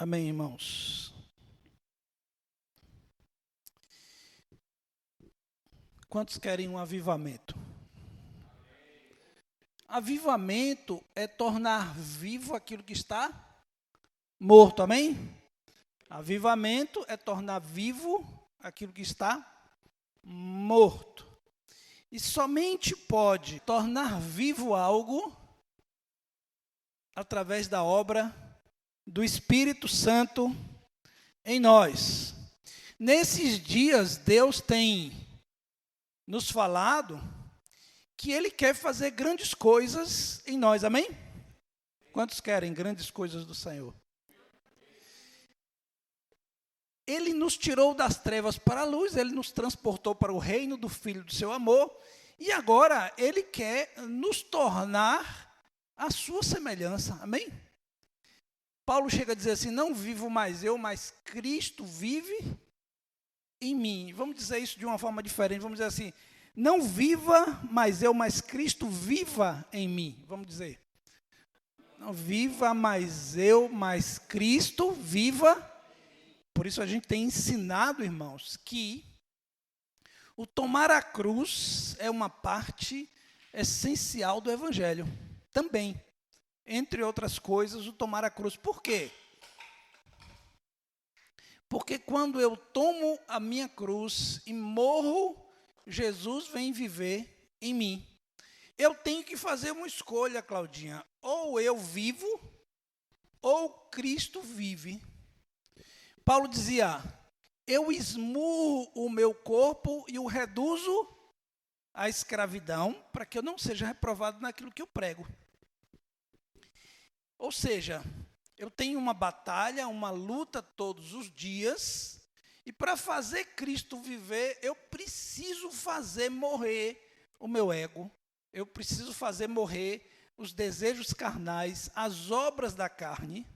Amém, irmãos? Quantos querem um avivamento? Avivamento é tornar vivo aquilo que está morto, amém? Avivamento é tornar vivo aquilo que está morto. E somente pode tornar vivo algo através da obra do Espírito Santo em nós. Nesses dias, Deus tem nos falado que Ele quer fazer grandes coisas em nós, amém? Quantos querem grandes coisas do Senhor? Ele nos tirou das trevas para a luz, Ele nos transportou para o reino do Filho do seu amor, e agora Ele quer nos tornar a sua semelhança, amém? Paulo chega a dizer assim, não vivo mais eu, mas Cristo vive em mim. Vamos dizer isso de uma forma diferente, vamos dizer assim, não viva mais eu, mas Cristo viva em mim. Vamos dizer, não viva mais eu, mas Cristo viva. Por isso a gente tem ensinado, irmãos, que o tomar a cruz é uma parte essencial do Evangelho. Também, entre outras coisas, o tomar a cruz. Por quê? Porque quando eu tomo a minha cruz e morro, Jesus vem viver em mim. Eu tenho que fazer uma escolha, Claudinha. Ou eu vivo, ou Cristo vive. Paulo dizia, eu esmurro o meu corpo e o reduzo à escravidão, para que eu não seja reprovado naquilo que eu prego. Ou seja, eu tenho uma batalha, uma luta todos os dias, e para fazer Cristo viver, eu preciso fazer morrer o meu ego, eu preciso fazer morrer os desejos carnais, as obras da carne.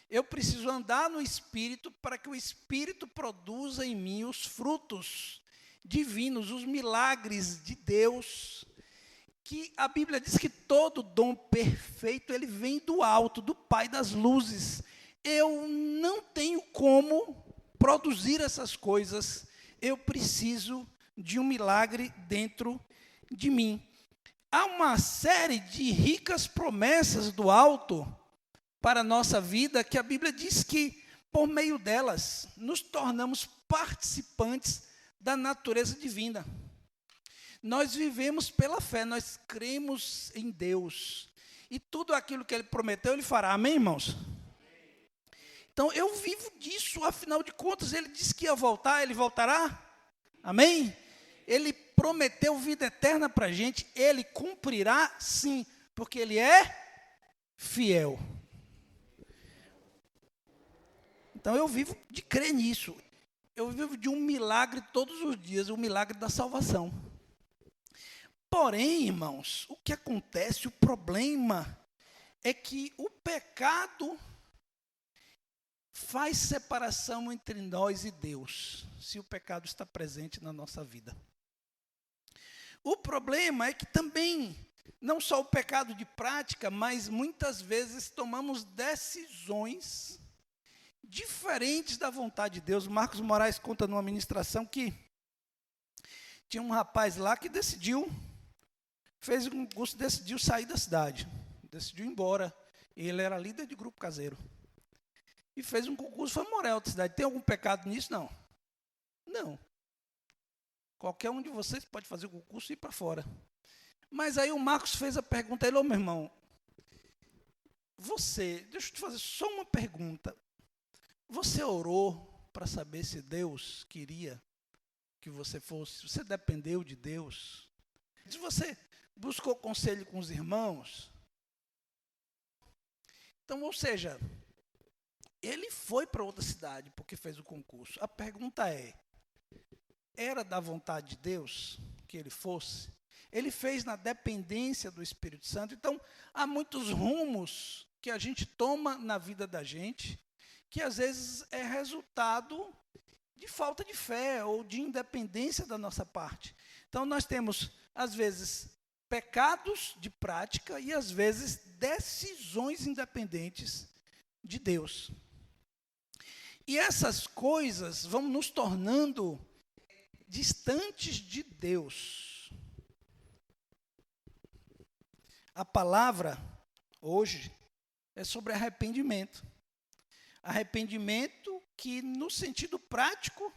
Eu preciso andar no Espírito para que o Espírito produza em mim os frutos divinos, os milagres de Deus, que a Bíblia diz que todo dom perfeito, ele vem do alto, do Pai das luzes. Eu não tenho como produzir essas coisas, eu preciso de um milagre dentro de mim. Há uma série de ricas promessas do alto para a nossa vida, que a Bíblia diz que, por meio delas, nos tornamos participantes da natureza divina. Nós vivemos pela fé, nós cremos em Deus. E tudo aquilo que Ele prometeu, Ele fará. Amém, irmãos? Então, eu vivo disso, afinal de contas, Ele disse que ia voltar, Ele voltará. Amém? Ele prometeu vida eterna para a gente, Ele cumprirá, sim, porque Ele é fiel. Então, eu vivo de crer nisso. Eu vivo de um milagre todos os dias, o milagre da salvação. Porém, irmãos, o que acontece, o problema é que o pecado faz separação entre nós e Deus, se o pecado está presente na nossa vida. O problema é que também, não só o pecado de prática, mas muitas vezes tomamos decisões diferentes da vontade de Deus. Marcos Moraes conta numa ministração que tinha um rapaz lá que fez um concurso, decidiu sair da cidade, decidiu ir embora. Ele era líder de grupo caseiro. E fez um concurso, foi morar em outra cidade. Tem algum pecado nisso? Não. Não. Qualquer um de vocês pode fazer o concurso e ir para fora. Mas aí o Marcos fez a pergunta a ele, meu irmão, deixa eu te fazer só uma pergunta. Você orou para saber se Deus queria que você fosse? Você dependeu de Deus? Se você buscou conselho com os irmãos? Então, ou seja, ele foi para outra cidade porque fez o concurso. A pergunta é, era da vontade de Deus que ele fosse? Ele fez na dependência do Espírito Santo. Então, há muitos rumos que a gente toma na vida da gente, que às vezes é resultado de falta de fé ou de independência da nossa parte. Então, nós temos, às vezes, pecados de prática e, às vezes, decisões independentes de Deus. E essas coisas vão nos tornando distantes de Deus. A palavra hoje é sobre arrependimento. Arrependimento que, no sentido prático,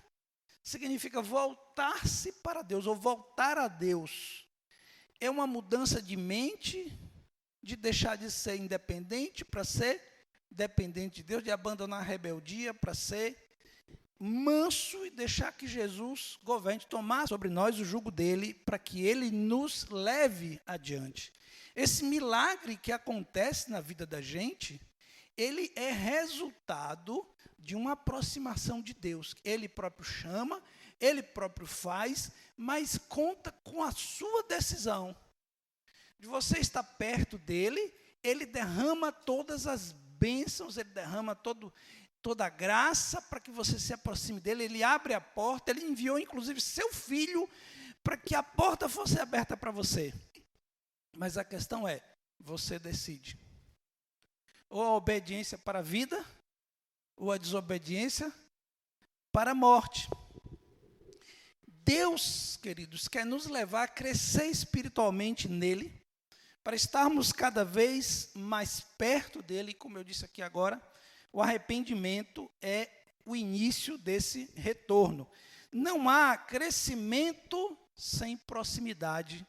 significa voltar-se para Deus, ou voltar a Deus. É uma mudança de mente, de deixar de ser independente para ser dependente de Deus, de abandonar a rebeldia para ser manso e deixar que Jesus governe, tomar sobre nós o jugo dele, para que ele nos leve adiante. Esse milagre que acontece na vida da gente, ele é resultado de uma aproximação de Deus. Ele próprio chama, ele próprio faz, mas conta com a sua decisão. De você estar perto dele, ele derrama todas as bênçãos, ele derrama toda a graça para que você se aproxime dele. Ele abre a porta, ele enviou inclusive seu filho para que a porta fosse aberta para você. Mas a questão é, você decide. Ou a obediência para a vida, ou a desobediência para a morte. Deus, queridos, quer nos levar a crescer espiritualmente nele, para estarmos cada vez mais perto dele. Como eu disse aqui agora, o arrependimento é o início desse retorno. Não há crescimento sem proximidade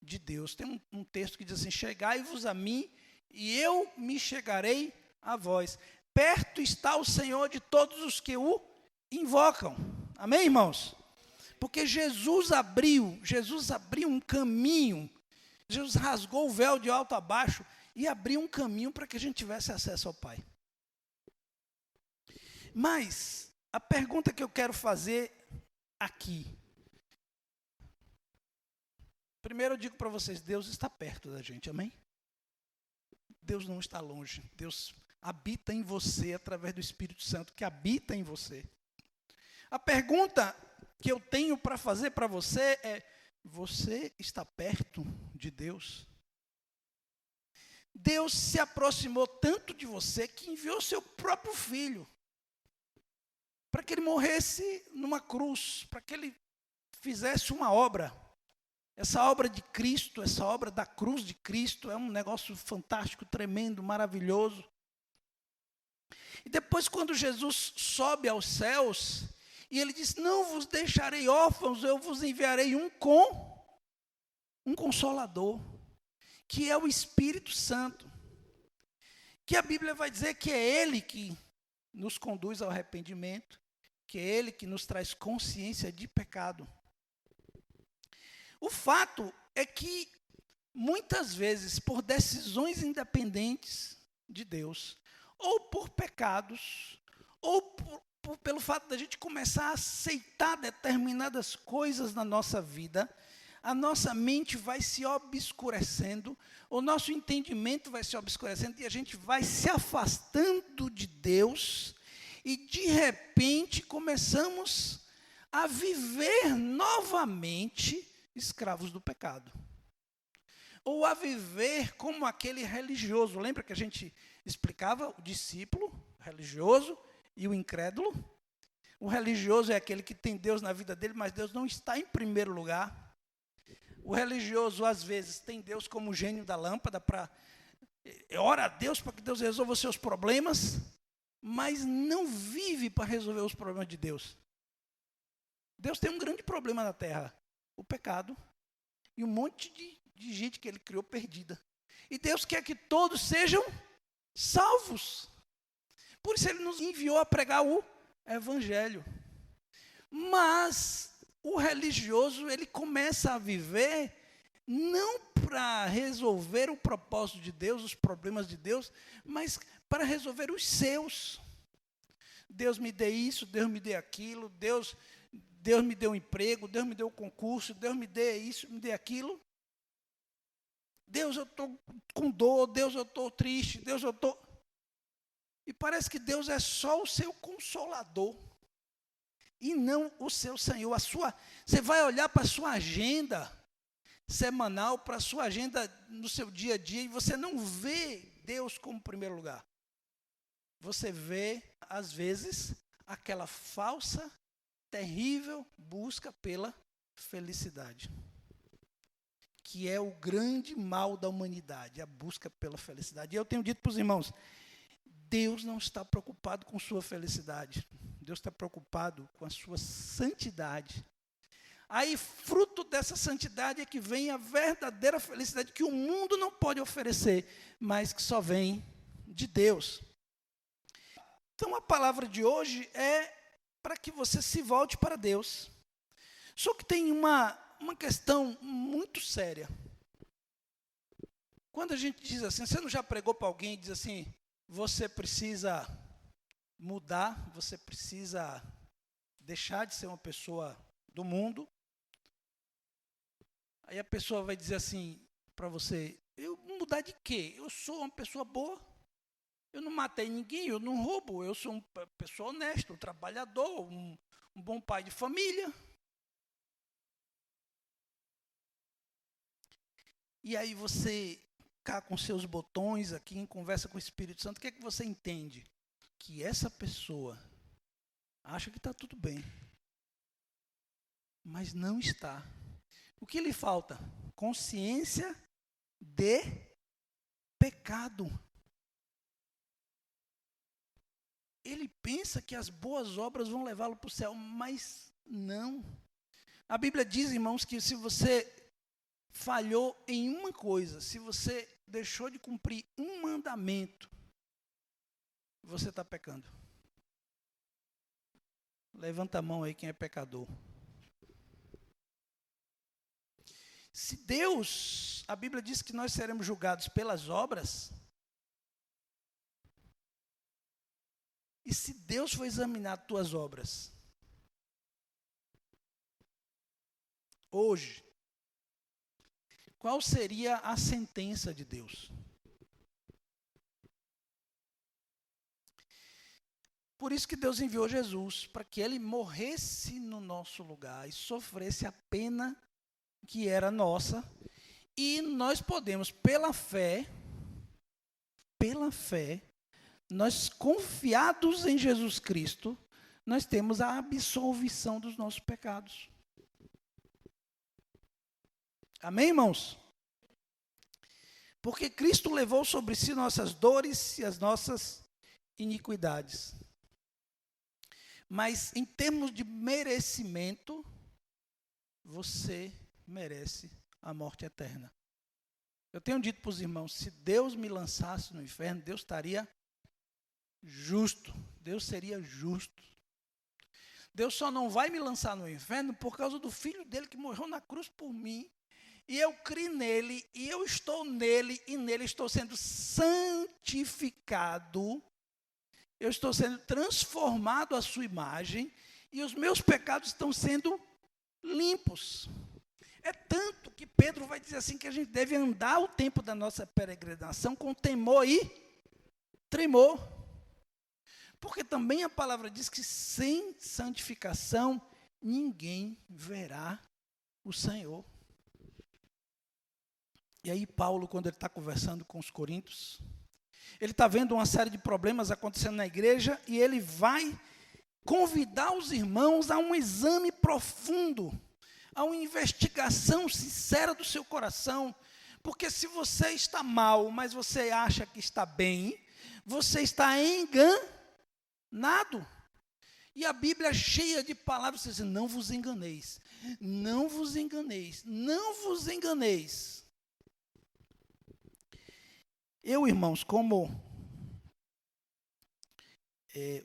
de Deus. Tem um texto que diz assim: chegai-vos a mim e eu me chegarei a vós. Perto está o Senhor de todos os que o invocam. Amém, irmãos? Porque Jesus abriu um caminho. Jesus rasgou o véu de alto a baixo e abriu um caminho para que a gente tivesse acesso ao Pai. Mas a pergunta que eu quero fazer aqui. Primeiro eu digo para vocês, Deus está perto da gente, amém? Deus não está longe. Deus habita em você através do Espírito Santo que habita em você. A pergunta que eu tenho para fazer para você é: você está perto de Deus? Deus se aproximou tanto de você que enviou seu próprio filho para que ele morresse numa cruz, para que ele fizesse uma obra. Essa obra de Cristo, essa obra da cruz de Cristo é um negócio fantástico, tremendo, maravilhoso. E depois, quando Jesus sobe aos céus, e ele diz: não vos deixarei órfãos, eu vos enviarei um Consolador, que é o Espírito Santo, que a Bíblia vai dizer que é ele que nos conduz ao arrependimento, que é ele que nos traz consciência de pecado. O fato é que, muitas vezes, por decisões independentes de Deus, ou por pecados, ou pelo fato da gente começar a aceitar determinadas coisas na nossa vida, a nossa mente vai se obscurecendo, o nosso entendimento vai se obscurecendo e a gente vai se afastando de Deus e, de repente, começamos a viver novamente escravos do pecado. Ou a viver como aquele religioso. Lembra que a gente explicava o discípulo, o religioso e o incrédulo? O religioso é aquele que tem Deus na vida dele, mas Deus não está em primeiro lugar. O religioso, às vezes, tem Deus como o gênio da lâmpada, ora a Deus para que Deus resolva os seus problemas, mas não vive para resolver os problemas de Deus. Deus tem um grande problema na terra: o pecado e um monte de gente que ele criou perdida. E Deus quer que todos sejam salvos. Por isso ele nos enviou a pregar o Evangelho. Mas o religioso, ele começa a viver não para resolver o propósito de Deus, os problemas de Deus, mas para resolver os seus. Deus me dê isso, Deus me dê aquilo, Deus me deu um emprego, Deus me deu um concurso, Deus me dê isso, me dê aquilo. Deus, eu estou com dor, Deus, eu estou triste, Deus, eu estou... E parece que Deus é só o seu consolador e não o seu Senhor. Você vai olhar para a sua agenda semanal, para a sua agenda no seu dia a dia, e você não vê Deus como primeiro lugar. Você vê, às vezes, aquela falsa, terrível busca pela felicidade, que é o grande mal da humanidade, a busca pela felicidade. E eu tenho dito para os irmãos, Deus não está preocupado com sua felicidade, Deus está preocupado com a sua santidade. Aí, fruto dessa santidade é que vem a verdadeira felicidade que o mundo não pode oferecer, mas que só vem de Deus. Então, a palavra de hoje é para que você se volte para Deus. Só que tem uma questão muito séria. Quando a gente diz assim, você não já pregou para alguém e diz assim, você precisa mudar, você precisa deixar de ser uma pessoa do mundo. Aí a pessoa vai dizer assim para você, eu mudar de quê? Eu sou uma pessoa boa, eu não matei ninguém, eu não roubo, eu sou uma pessoa honesta, um trabalhador, um bom pai de família. E aí você cá com seus botões aqui, em conversa com o Espírito Santo, o que é que você entende? Que essa pessoa acha que está tudo bem, mas não está. O que lhe falta? Consciência de pecado. Ele pensa que as boas obras vão levá-lo para o céu, mas não. A Bíblia diz, irmãos, que se você falhou em uma coisa, se você deixou de cumprir um mandamento, você está pecando. Levanta a mão aí quem é pecador. Se Deus, a Bíblia diz que nós seremos julgados pelas obras, e se Deus for examinar tuas obras, hoje, qual seria a sentença de Deus? Por isso que Deus enviou Jesus, para que ele morresse no nosso lugar e sofresse a pena que era nossa, e nós podemos, pela fé, nós confiados em Jesus Cristo, nós temos a absolvição dos nossos pecados. Amém, irmãos? Porque Cristo levou sobre si nossas dores e as nossas iniquidades. Mas em termos de merecimento, você merece a morte eterna. Eu tenho dito para os irmãos, se Deus me lançasse no inferno, Deus estaria justo. Deus seria justo. Deus só não vai me lançar no inferno por causa do filho dele que morreu na cruz por mim. E eu criei nele, e eu estou nele, e nele estou sendo santificado. Eu estou sendo transformado à sua imagem, e os meus pecados estão sendo limpos. É tanto que Pedro vai dizer assim que a gente deve andar o tempo da nossa peregrinação com temor e tremor. Porque também a palavra diz que sem santificação ninguém verá o Senhor. E aí Paulo, quando ele está conversando com os coríntios, ele está vendo uma série de problemas acontecendo na igreja e ele vai convidar os irmãos a um exame profundo, a uma investigação sincera do seu coração, porque se você está mal, mas você acha que está bem, você está enganado. E a Bíblia é cheia de palavras, você diz, não vos enganeis, não vos enganeis, não vos enganeis. Eu, irmãos, como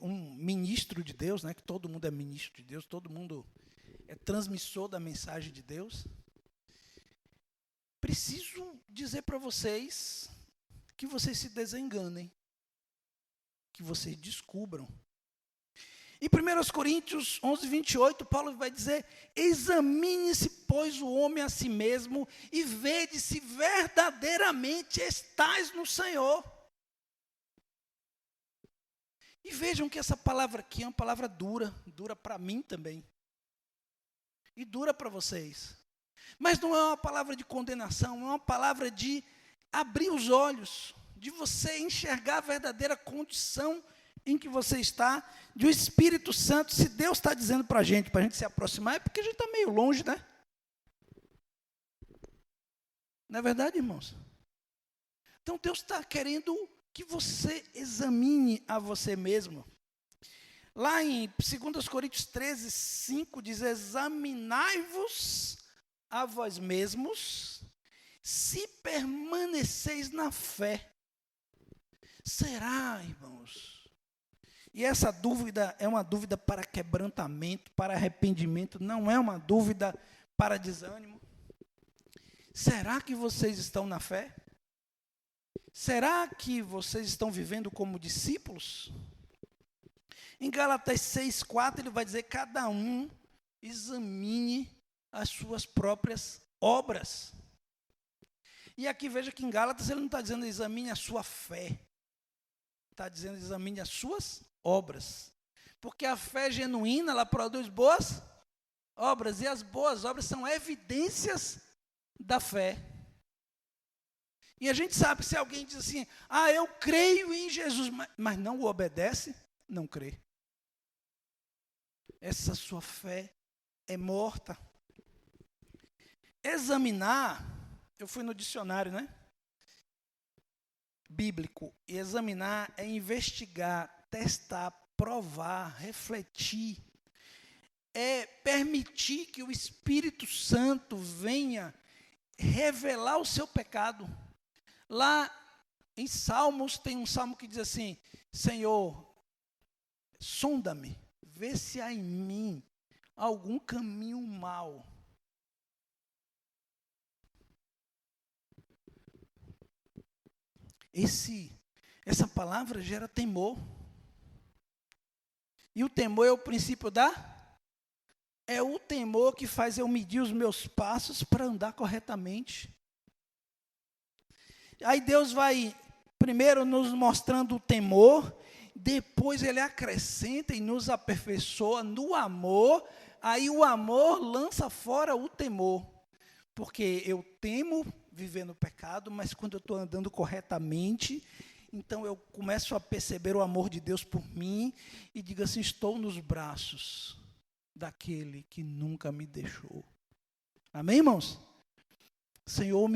um ministro de Deus, né, que todo mundo é ministro de Deus, todo mundo é transmissor da mensagem de Deus, preciso dizer para vocês que vocês se desenganem, que vocês descubram. Em 1 Coríntios 11, 28, Paulo vai dizer, examine-se, pois, o homem a si mesmo e vede se verdadeiramente estais no Senhor. E vejam que essa palavra aqui é uma palavra dura para mim também. E dura para vocês. Mas não é uma palavra de condenação, é uma palavra de abrir os olhos, de você enxergar a verdadeira condição em que você está, de o Espírito Santo, se Deus está dizendo para a gente se aproximar, é porque a gente está meio longe, né? Não é verdade, irmãos? Então Deus está querendo que você examine a você mesmo. Lá em 2 Coríntios 13, 5 diz: examinai-vos a vós mesmos, se permaneceis na fé. Será, irmãos? E essa dúvida é uma dúvida para quebrantamento, para arrependimento, não é uma dúvida para desânimo. Será que vocês estão na fé? Será que vocês estão vivendo como discípulos? Em Gálatas 6,4 ele vai dizer: cada um examine as suas próprias obras. E aqui veja que em Gálatas ele não está dizendo examine a sua fé, está dizendo examine as suas obras. Porque a fé genuína, ela produz boas obras, e as boas obras são evidências da fé. E a gente sabe, se alguém diz assim: eu creio em Jesus, mas não o obedece, não crê. Essa sua fé é morta. Examinar, eu fui no dicionário, né? Bíblico. E examinar é investigar, testar, provar, refletir. É permitir que o Espírito Santo venha revelar o seu pecado. Lá em Salmos, tem um salmo que diz assim: Senhor, sonda-me, vê se há em mim algum caminho mau. Essa palavra gera temor. E o temor é o princípio É o temor que faz eu medir os meus passos para andar corretamente. Aí Deus vai primeiro nos mostrando o temor, depois Ele acrescenta e nos aperfeiçoa no amor. Aí o amor lança fora o temor. Porque eu temo viver no pecado, mas quando eu estou andando corretamente, então eu começo a perceber o amor de Deus por mim e digo assim: estou nos braços daquele que nunca me deixou. Amém, irmãos? O Senhor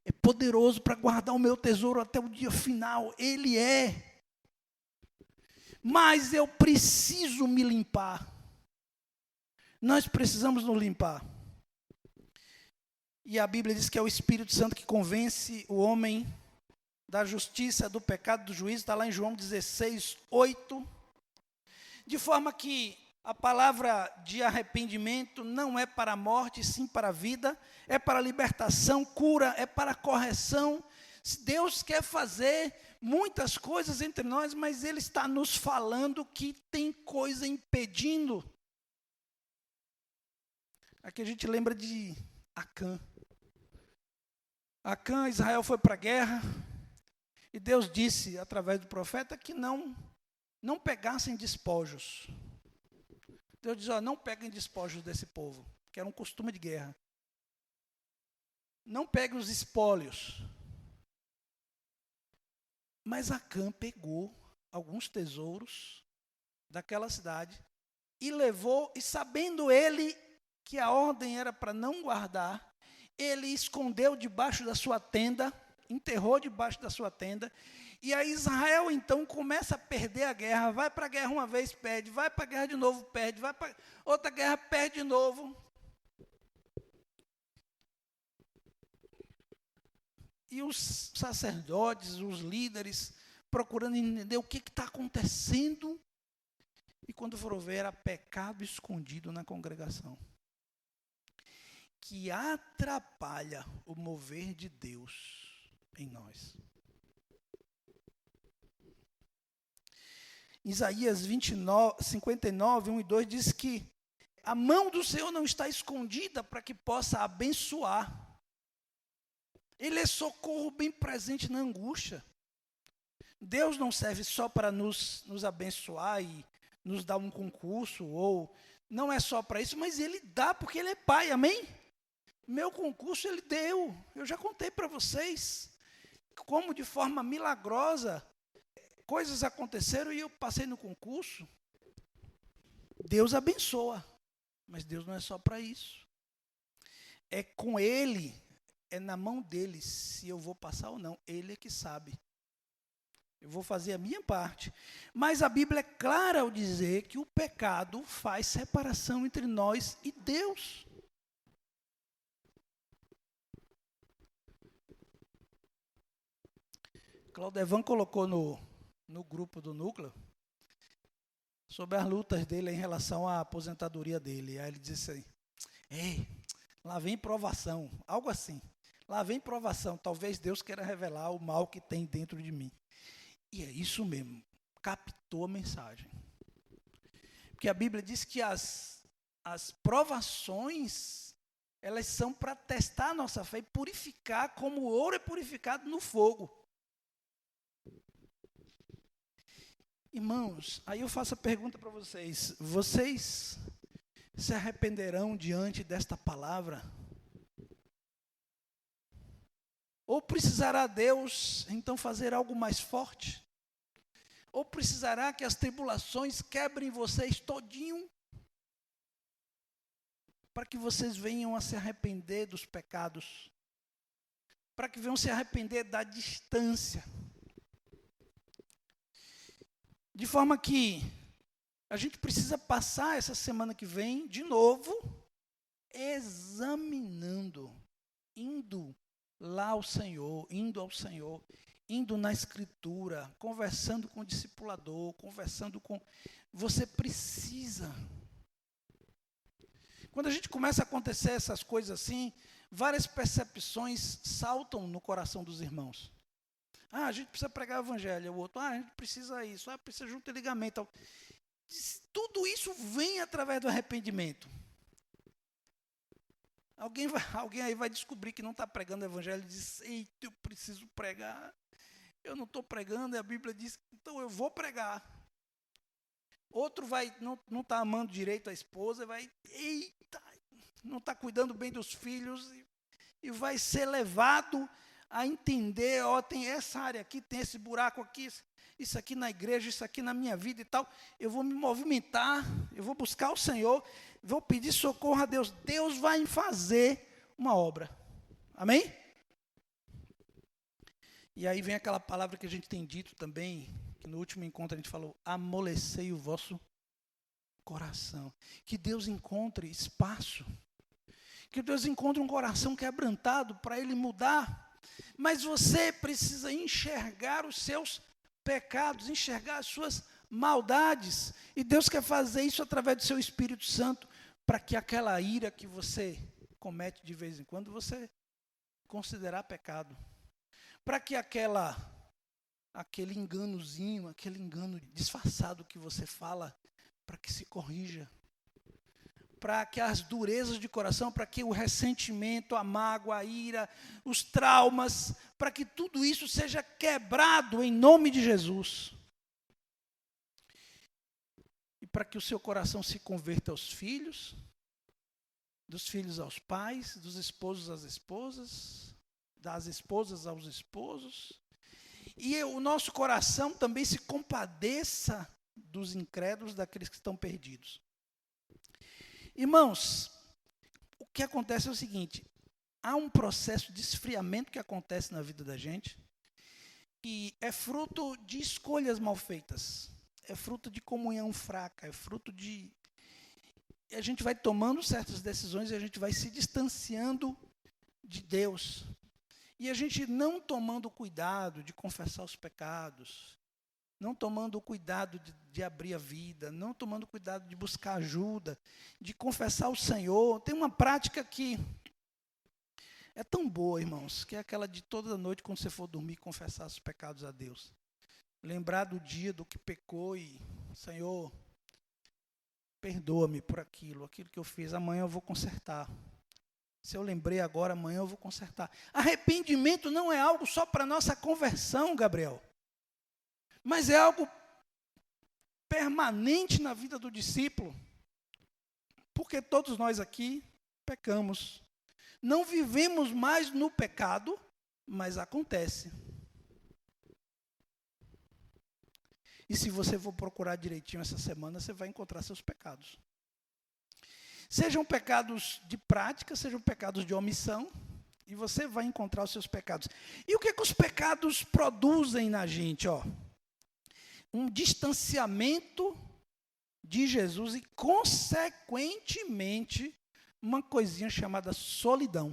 é poderoso para guardar o meu tesouro até o dia final. Ele é. Mas eu preciso me limpar. Nós precisamos nos limpar. E a Bíblia diz que é o Espírito Santo que convence o homem da justiça, do pecado, do juízo. Está lá em João 16, 8. De forma que a palavra de arrependimento não é para a morte, sim para a vida. É para a libertação, cura, é para a correção. Deus quer fazer muitas coisas entre nós, mas Ele está nos falando que tem coisa impedindo. Aqui a gente lembra de Acã. Acã, Israel foi para a guerra, e Deus disse, através do profeta, que não pegassem despojos. Deus diz: não peguem despojos desse povo, que era um costume de guerra. Não peguem os espólios. Mas Acã pegou alguns tesouros daquela cidade e levou, e sabendo ele que a ordem era para não guardar, ele escondeu debaixo da sua tenda, enterrou debaixo da sua tenda, e aí Israel então começa a perder a guerra, vai para a guerra uma vez, perde, vai para a guerra de novo, perde, vai para outra guerra, perde de novo. E os sacerdotes, os líderes, procurando entender o que está acontecendo, e quando foram ver, era pecado escondido na congregação, que atrapalha o mover de Deus em nós. Isaías 59, 1 e 2 diz que a mão do Senhor não está escondida para que possa abençoar. Ele é socorro bem presente na angústia. Deus não serve só para nos abençoar e nos dar um concurso, ou não é só para isso, mas Ele dá porque Ele é Pai, amém? Meu concurso Ele deu, eu já contei para vocês, como de forma milagrosa, coisas aconteceram e eu passei no concurso. Deus abençoa, mas Deus não é só para isso. É com Ele, é na mão dele se eu vou passar ou não. Ele é que sabe. Eu vou fazer a minha parte. Mas a Bíblia é clara ao dizer que o pecado faz separação entre nós e Deus. Claudevan colocou no grupo do núcleo sobre as lutas dele em relação à aposentadoria dele. Aí ele disse assim, ei, lá vem provação, algo assim. Lá vem provação, talvez Deus queira revelar o mal que tem dentro de mim. E é isso mesmo, captou a mensagem. Porque a Bíblia diz que as provações, elas são para testar a nossa fé e purificar como o ouro é purificado no fogo. Irmãos, aí eu faço a pergunta para vocês. Vocês se arrependerão diante desta palavra? Ou precisará Deus, então, fazer algo mais forte? Ou precisará que as tribulações quebrem vocês todinho? Para que vocês venham a se arrepender dos pecados? Para que venham se arrepender da distância? De forma que a gente precisa passar essa semana que vem, de novo, examinando, indo lá ao Senhor, indo na Escritura, conversando com o discipulador, conversando com... Você precisa. Quando a gente começa a acontecer essas coisas assim, várias percepções saltam no coração dos irmãos. Ah, a gente precisa pregar o evangelho. O outro, a gente precisa isso, precisa junto e ligamento. Tudo isso vem através do arrependimento. Alguém aí vai descobrir que não está pregando o evangelho e diz, eita, eu preciso pregar. Eu não estou pregando, e a Bíblia diz, então eu vou pregar. Outro não está amando direito a esposa, eita, não está cuidando bem dos filhos, e vai ser levado a entender, tem essa área aqui, tem esse buraco aqui, isso aqui na igreja, isso aqui na minha vida e tal. Eu vou me movimentar, eu vou buscar o Senhor, vou pedir socorro a Deus. Deus vai fazer uma obra. Amém? E aí vem aquela palavra que a gente tem dito também, que no último encontro a gente falou, amolecei o vosso coração. Que Deus encontre espaço, que Deus encontre um coração quebrantado para Ele mudar. Mas você precisa enxergar os seus pecados, enxergar as suas maldades. E Deus quer fazer isso através do seu Espírito Santo, para que aquela ira que você comete de vez em quando, você considerar pecado. Para que aquele enganozinho, aquele engano disfarçado que você fala, para que se corrija. Para que as durezas de coração, para que o ressentimento, a mágoa, a ira, os traumas, para que tudo isso seja quebrado em nome de Jesus. E para que o seu coração se converta aos filhos, dos filhos aos pais, dos esposos às esposas, das esposas aos esposos. E o nosso coração também se compadeça dos incrédulos, daqueles que estão perdidos. Irmãos, o que acontece é o seguinte, há um processo de esfriamento que acontece na vida da gente, que é fruto de escolhas mal feitas, é fruto de comunhão fraca, é fruto de... A gente vai tomando certas decisões e a gente vai se distanciando de Deus. E a gente não tomando cuidado de confessar os pecados, não tomando o cuidado de abrir a vida, não tomando cuidado de buscar ajuda, de confessar ao Senhor. Tem uma prática que é tão boa, irmãos, que é aquela de toda noite, quando você for dormir, confessar os pecados a Deus. Lembrar do dia do que pecou e, Senhor, perdoa-me por aquilo que eu fiz, amanhã eu vou consertar. Se eu lembrei agora, amanhã eu vou consertar. Arrependimento não é algo só para nossa conversão, Gabriel. Mas é algo permanente na vida do discípulo. Porque todos nós aqui pecamos. Não vivemos mais no pecado, mas acontece. E se você for procurar direitinho essa semana, você vai encontrar seus pecados. Sejam pecados de prática, sejam pecados de omissão, e você vai encontrar os seus pecados. E o que os pecados produzem na gente? Um distanciamento de Jesus e, consequentemente, uma coisinha chamada solidão.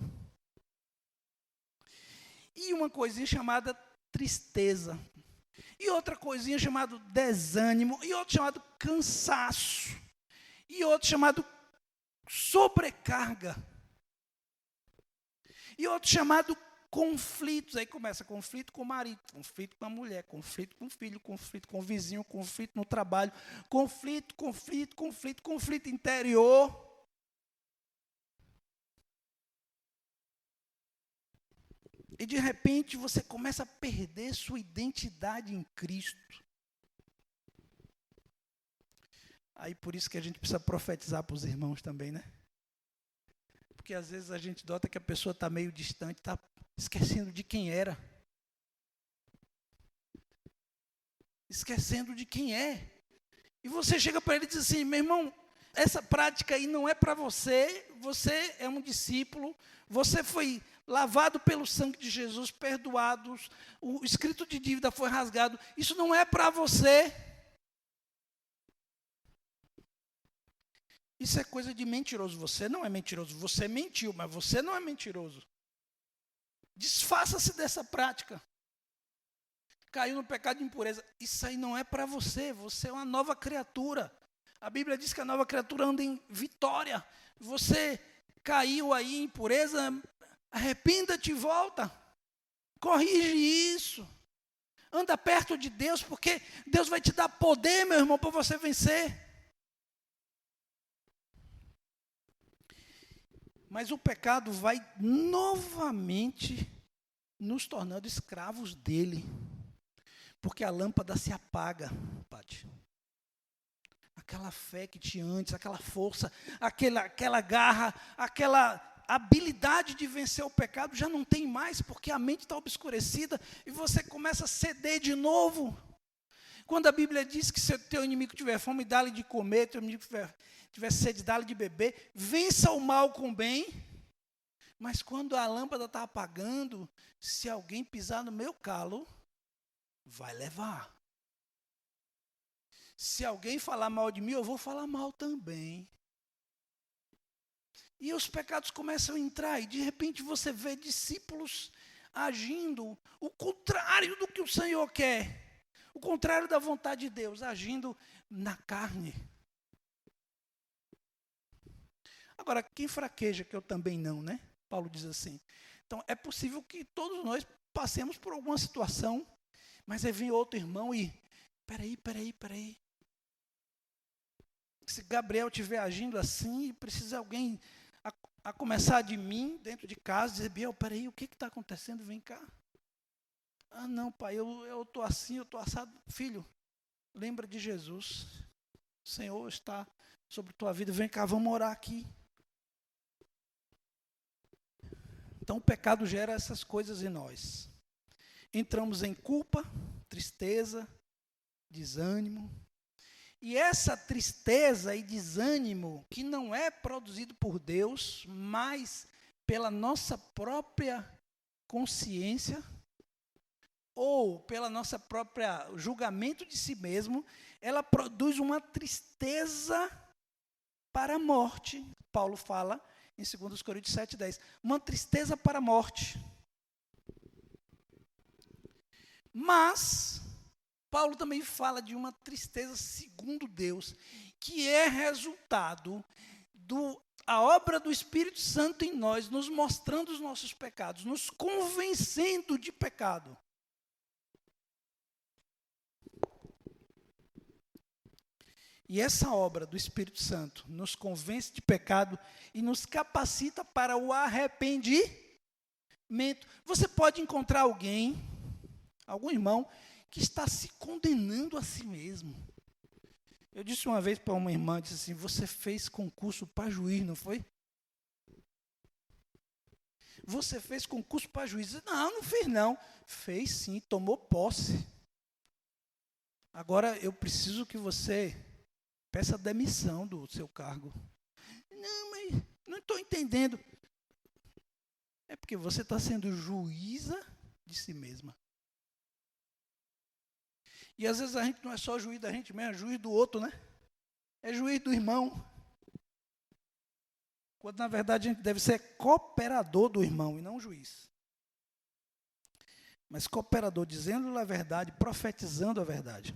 E uma coisinha chamada tristeza. E outra coisinha chamada desânimo. E outro chamado cansaço. E outro chamado sobrecarga. E outro chamado conflitos. Aí começa conflito com o marido, conflito com a mulher, conflito com o filho, conflito com o vizinho, conflito no trabalho, conflito interior. E de repente você começa a perder sua identidade em Cristo. Aí por isso que a gente precisa profetizar para os irmãos também, né? Porque às vezes a gente nota que a pessoa está meio distante, está esquecendo de quem era. Esquecendo de quem é. E você chega para ele e diz assim, meu irmão, essa prática aí não é para você, você é um discípulo, você foi lavado pelo sangue de Jesus, perdoados, o escrito de dívida foi rasgado, isso não é para você. Isso é coisa de mentiroso, você não é mentiroso, você mentiu, mas você não é mentiroso. Desfaça-se dessa prática. Caiu no pecado de impureza, isso aí não é para você, você é uma nova criatura. A Bíblia diz que a nova criatura anda em vitória. Você caiu aí em impureza, arrependa-te e volta. Corrige isso. Anda perto de Deus, porque Deus vai te dar poder, meu irmão, para você vencer. Mas o pecado vai novamente nos tornando escravos dele. Porque a lâmpada se apaga, Pati. Aquela fé que tinha antes, aquela força, aquela garra, aquela habilidade de vencer o pecado já não tem mais, porque a mente está obscurecida e você começa a ceder de novo. Quando a Bíblia diz que se o teu inimigo tiver fome, dá-lhe de comer, teu inimigo tiver sede, dá-lhe de beber, vença o mal com o bem. Mas quando a lâmpada está apagando, se alguém pisar no meu calo, vai levar. Se alguém falar mal de mim, eu vou falar mal também. E os pecados começam a entrar, e de repente você vê discípulos agindo o contrário do que o Senhor quer. O contrário da vontade de Deus, agindo na carne. Agora, quem fraqueja, que eu também não, né? Paulo diz assim. Então, é possível que todos nós passemos por alguma situação, mas aí vem outro irmão e, peraí. Se Gabriel estiver agindo assim, precisa alguém a começar de mim, dentro de casa, dizer, Biel, peraí, o que está acontecendo? Vem cá. Ah, não, pai, eu estou assim, eu estou assado. Filho, lembra de Jesus. O Senhor está sobre tua vida. Vem cá, vamos orar aqui. Então, o pecado gera essas coisas em nós. Entramos em culpa, tristeza, desânimo. E essa tristeza e desânimo, que não é produzido por Deus, mas pela nossa própria consciência, ou pela nossa própria julgamento de si mesmo, ela produz uma tristeza para a morte. Paulo fala em 2 Coríntios 7,10, uma tristeza para a morte. Mas Paulo também fala de uma tristeza segundo Deus, que é resultado da obra do Espírito Santo em nós, nos mostrando os nossos pecados, nos convencendo de pecado. E essa obra do Espírito Santo nos convence de pecado e nos capacita para o arrependimento. Você pode encontrar algum irmão, que está se condenando a si mesmo. Eu disse uma vez para uma irmã, disse assim, você fez concurso para juiz, não foi? Você fez concurso para juiz? Não fiz não. Fez sim, tomou posse. Agora eu preciso que você peça demissão do seu cargo. Não, mas não estou entendendo. É porque você está sendo juíza de si mesma. E às vezes a gente não é só juiz da gente mesmo, é juiz do outro, né? É juiz do irmão. Quando na verdade a gente deve ser cooperador do irmão e não juiz. Mas cooperador, dizendo a verdade, profetizando a verdade.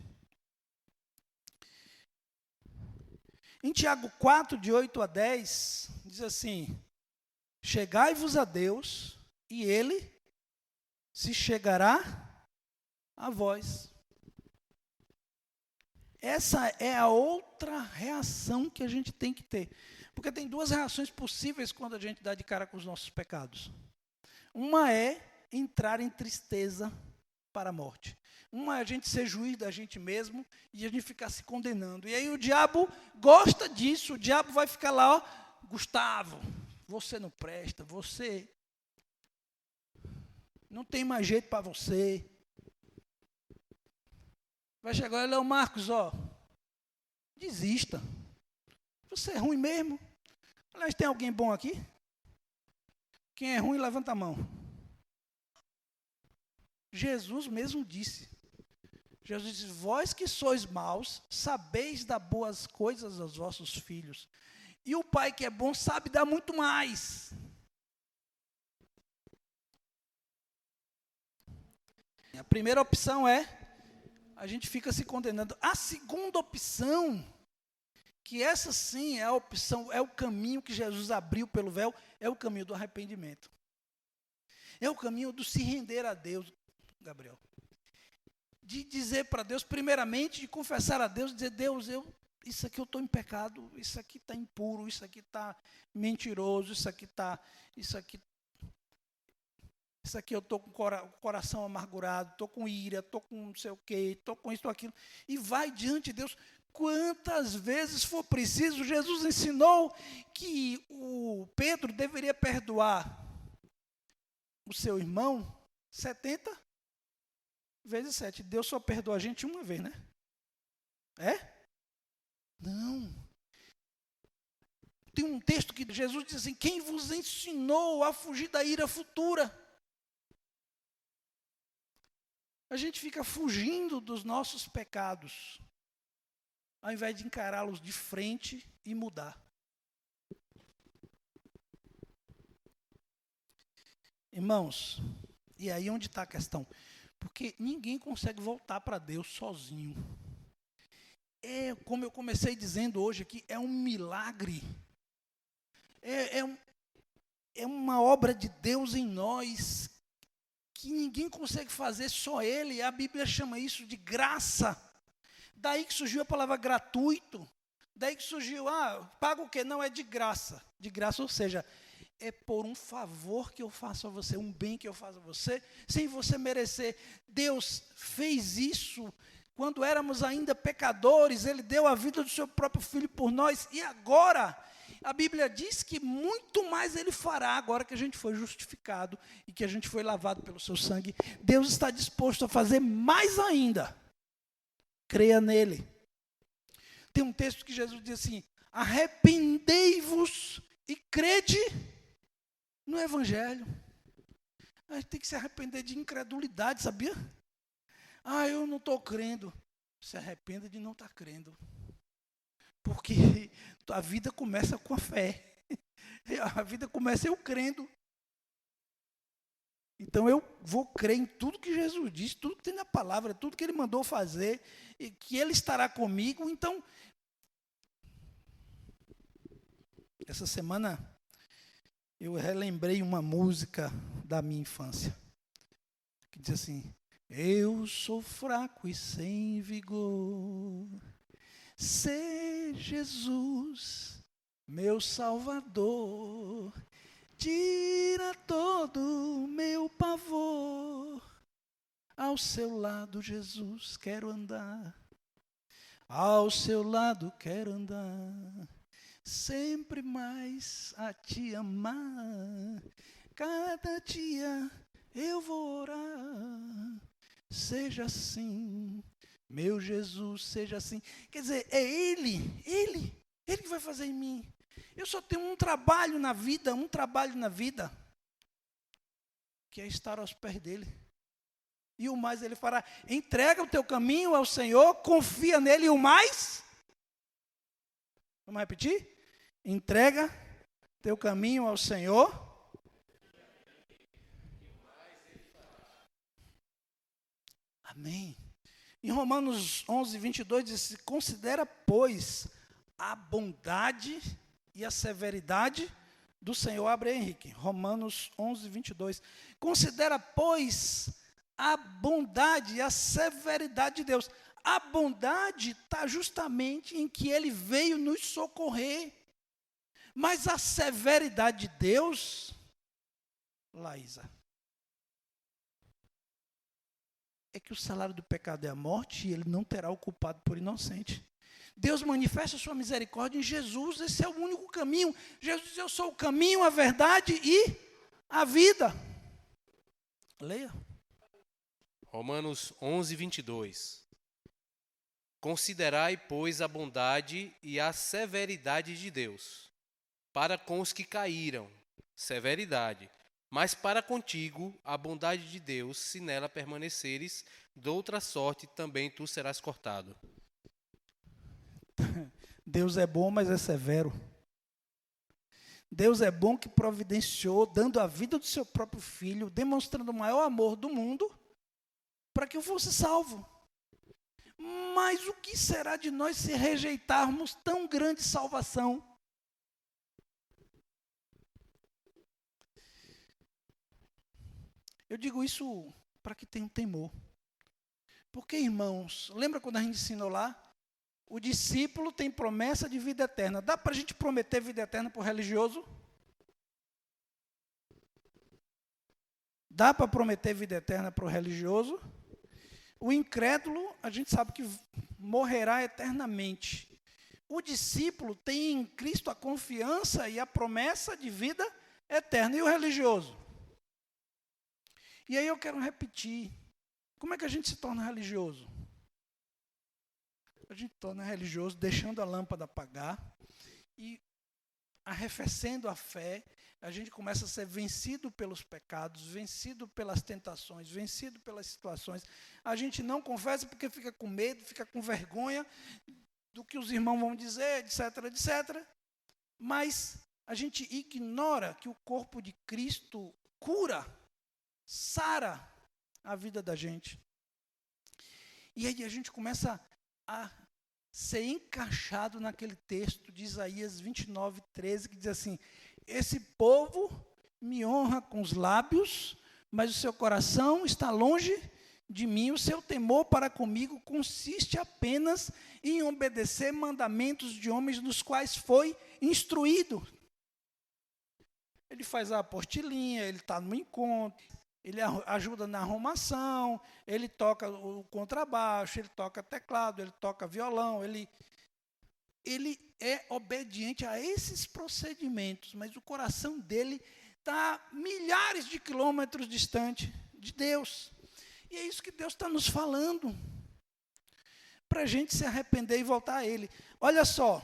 Em Tiago 4, de 8 a 10, diz assim: chegai-vos a Deus, e Ele se chegará a vós. Essa é a outra reação que a gente tem que ter. Porque tem duas reações possíveis quando a gente dá de cara com os nossos pecados. Uma é entrar em tristeza para a morte. Uma é a gente ser juiz da gente mesmo e a gente ficar se condenando. E aí o diabo gosta disso. O diabo vai ficar lá, ó, Gustavo, você não presta, você não tem mais jeito para você. Vai chegar, olha, Marcos, ó, desista. Você é ruim mesmo. Aliás, tem alguém bom aqui? Quem é ruim, levanta a mão. Jesus mesmo disse. Jesus disse, vós que sois maus, sabeis dar boas coisas aos vossos filhos. E o pai que é bom sabe dar muito mais. A primeira opção é, a gente fica se condenando. A segunda opção, que essa sim é a opção, é o caminho que Jesus abriu pelo véu, é o caminho do arrependimento. É o caminho do se render a Deus, Gabriel. De dizer para Deus, primeiramente, de confessar a Deus, dizer, Deus, isso aqui eu estou em pecado, isso aqui está impuro, isso aqui está mentiroso, isso aqui eu estou com o coração amargurado, estou com ira, estou com não sei o quê, estou com isso, aquilo. E vai diante de Deus. Quantas vezes for preciso, Jesus ensinou que o Pedro deveria perdoar o seu irmão 70 vezes 7. Deus só perdoa a gente uma vez, né? É? Não. Tem um texto que Jesus diz assim, quem vos ensinou a fugir da ira futura? A gente fica fugindo dos nossos pecados, ao invés de encará-los de frente e mudar. Irmãos, e aí onde está a questão? Porque ninguém consegue voltar para Deus sozinho. É, como eu comecei dizendo hoje aqui, é um milagre. É uma obra de Deus em nós, que ninguém consegue fazer, só Ele. A Bíblia chama isso de graça. Daí que surgiu a palavra gratuito. Daí que surgiu, paga o quê? Não, é de graça. De graça, ou seja, é por um favor que eu faço a você, um bem que eu faço a você, sem você merecer. Deus fez isso quando éramos ainda pecadores, Ele deu a vida do seu próprio Filho por nós, e agora, a Bíblia diz que muito mais Ele fará, agora que a gente foi justificado, e que a gente foi lavado pelo seu sangue. Deus está disposto a fazer mais ainda. Creia nele. Tem um texto que Jesus diz assim, arrependei-vos e crede no Evangelho. A gente tem que se arrepender de incredulidade, sabia? Eu não estou crendo. Se arrependa de não estar crendo. Porque a vida começa com a fé. A vida começa eu crendo. Então eu vou crer em tudo que Jesus disse, tudo que tem na palavra, tudo que Ele mandou fazer, e que Ele estará comigo. Então, essa semana eu relembrei uma música da minha infância, que diz assim, eu sou fraco e sem vigor, sê Jesus, meu Salvador, tira todo o meu pavor, ao seu lado, Jesus, quero andar, ao seu lado quero andar, sempre mais a te amar, cada dia eu vou orar, seja assim Meu Jesus, seja assim. Quer dizer, é Ele que vai fazer em mim. Eu só tenho um trabalho na vida, que é estar aos pés dele. E o mais ele fará. Entrega o teu caminho ao Senhor, confia nele, e o mais? Vamos repetir? Entrega teu caminho ao Senhor. Amém. Em Romanos 11, 22, diz: considera, pois, a bondade e a severidade do Senhor. Abre aí, Henrique. Romanos 11, 22. Considera, pois, a bondade e a severidade de Deus. A bondade está justamente em que Ele veio nos socorrer. Mas a severidade de Deus, Laísa, é que o salário do pecado é a morte e Ele não terá o culpado por inocente. Deus manifesta a sua misericórdia em Jesus, esse é o único caminho. Jesus diz: eu sou o caminho, a verdade e a vida. Leia. Romanos 11, 22. Considerai, pois, a bondade e a severidade de Deus. Para com os que caíram, severidade. Mas para contigo, a bondade de Deus, se nela permaneceres, de outra sorte também tu serás cortado. Deus é bom, mas é severo. Deus é bom que providenciou, dando a vida do seu próprio filho, demonstrando o maior amor do mundo, para que eu fosse salvo. Mas o que será de nós se rejeitarmos tão grande salvação? Eu digo isso para que tenham temor. Porque, irmãos, lembra quando a gente ensinou lá? O discípulo tem promessa de vida eterna. Dá para a gente prometer vida eterna para o religioso? Dá para prometer vida eterna para o religioso? O incrédulo, a gente sabe que morrerá eternamente. O discípulo tem em Cristo a confiança e a promessa de vida eterna. E o religioso? E aí eu quero repetir. Como é que a gente se torna religioso? A gente torna religioso deixando a lâmpada apagar e arrefecendo a fé. A gente começa a ser vencido pelos pecados, vencido pelas tentações, vencido pelas situações. A gente não confessa porque fica com medo, fica com vergonha do que os irmãos vão dizer, etc, etc. Mas a gente ignora que o corpo de Cristo cura, sara a vida da gente. E aí a gente começa a ser encaixado naquele texto de Isaías 29, 13, que diz assim: esse povo me honra com os lábios, mas o seu coração está longe de mim. O seu temor para comigo consiste apenas em obedecer mandamentos de homens nos quais foi instruído. Ele faz a apostilinha, ele está no encontro, ele ajuda na arrumação, ele toca o contrabaixo, ele toca teclado, ele toca violão, ele é obediente a esses procedimentos, mas o coração dele está milhares de quilômetros distante de Deus. E é isso que Deus está nos falando, para a gente se arrepender e voltar a Ele. Olha só,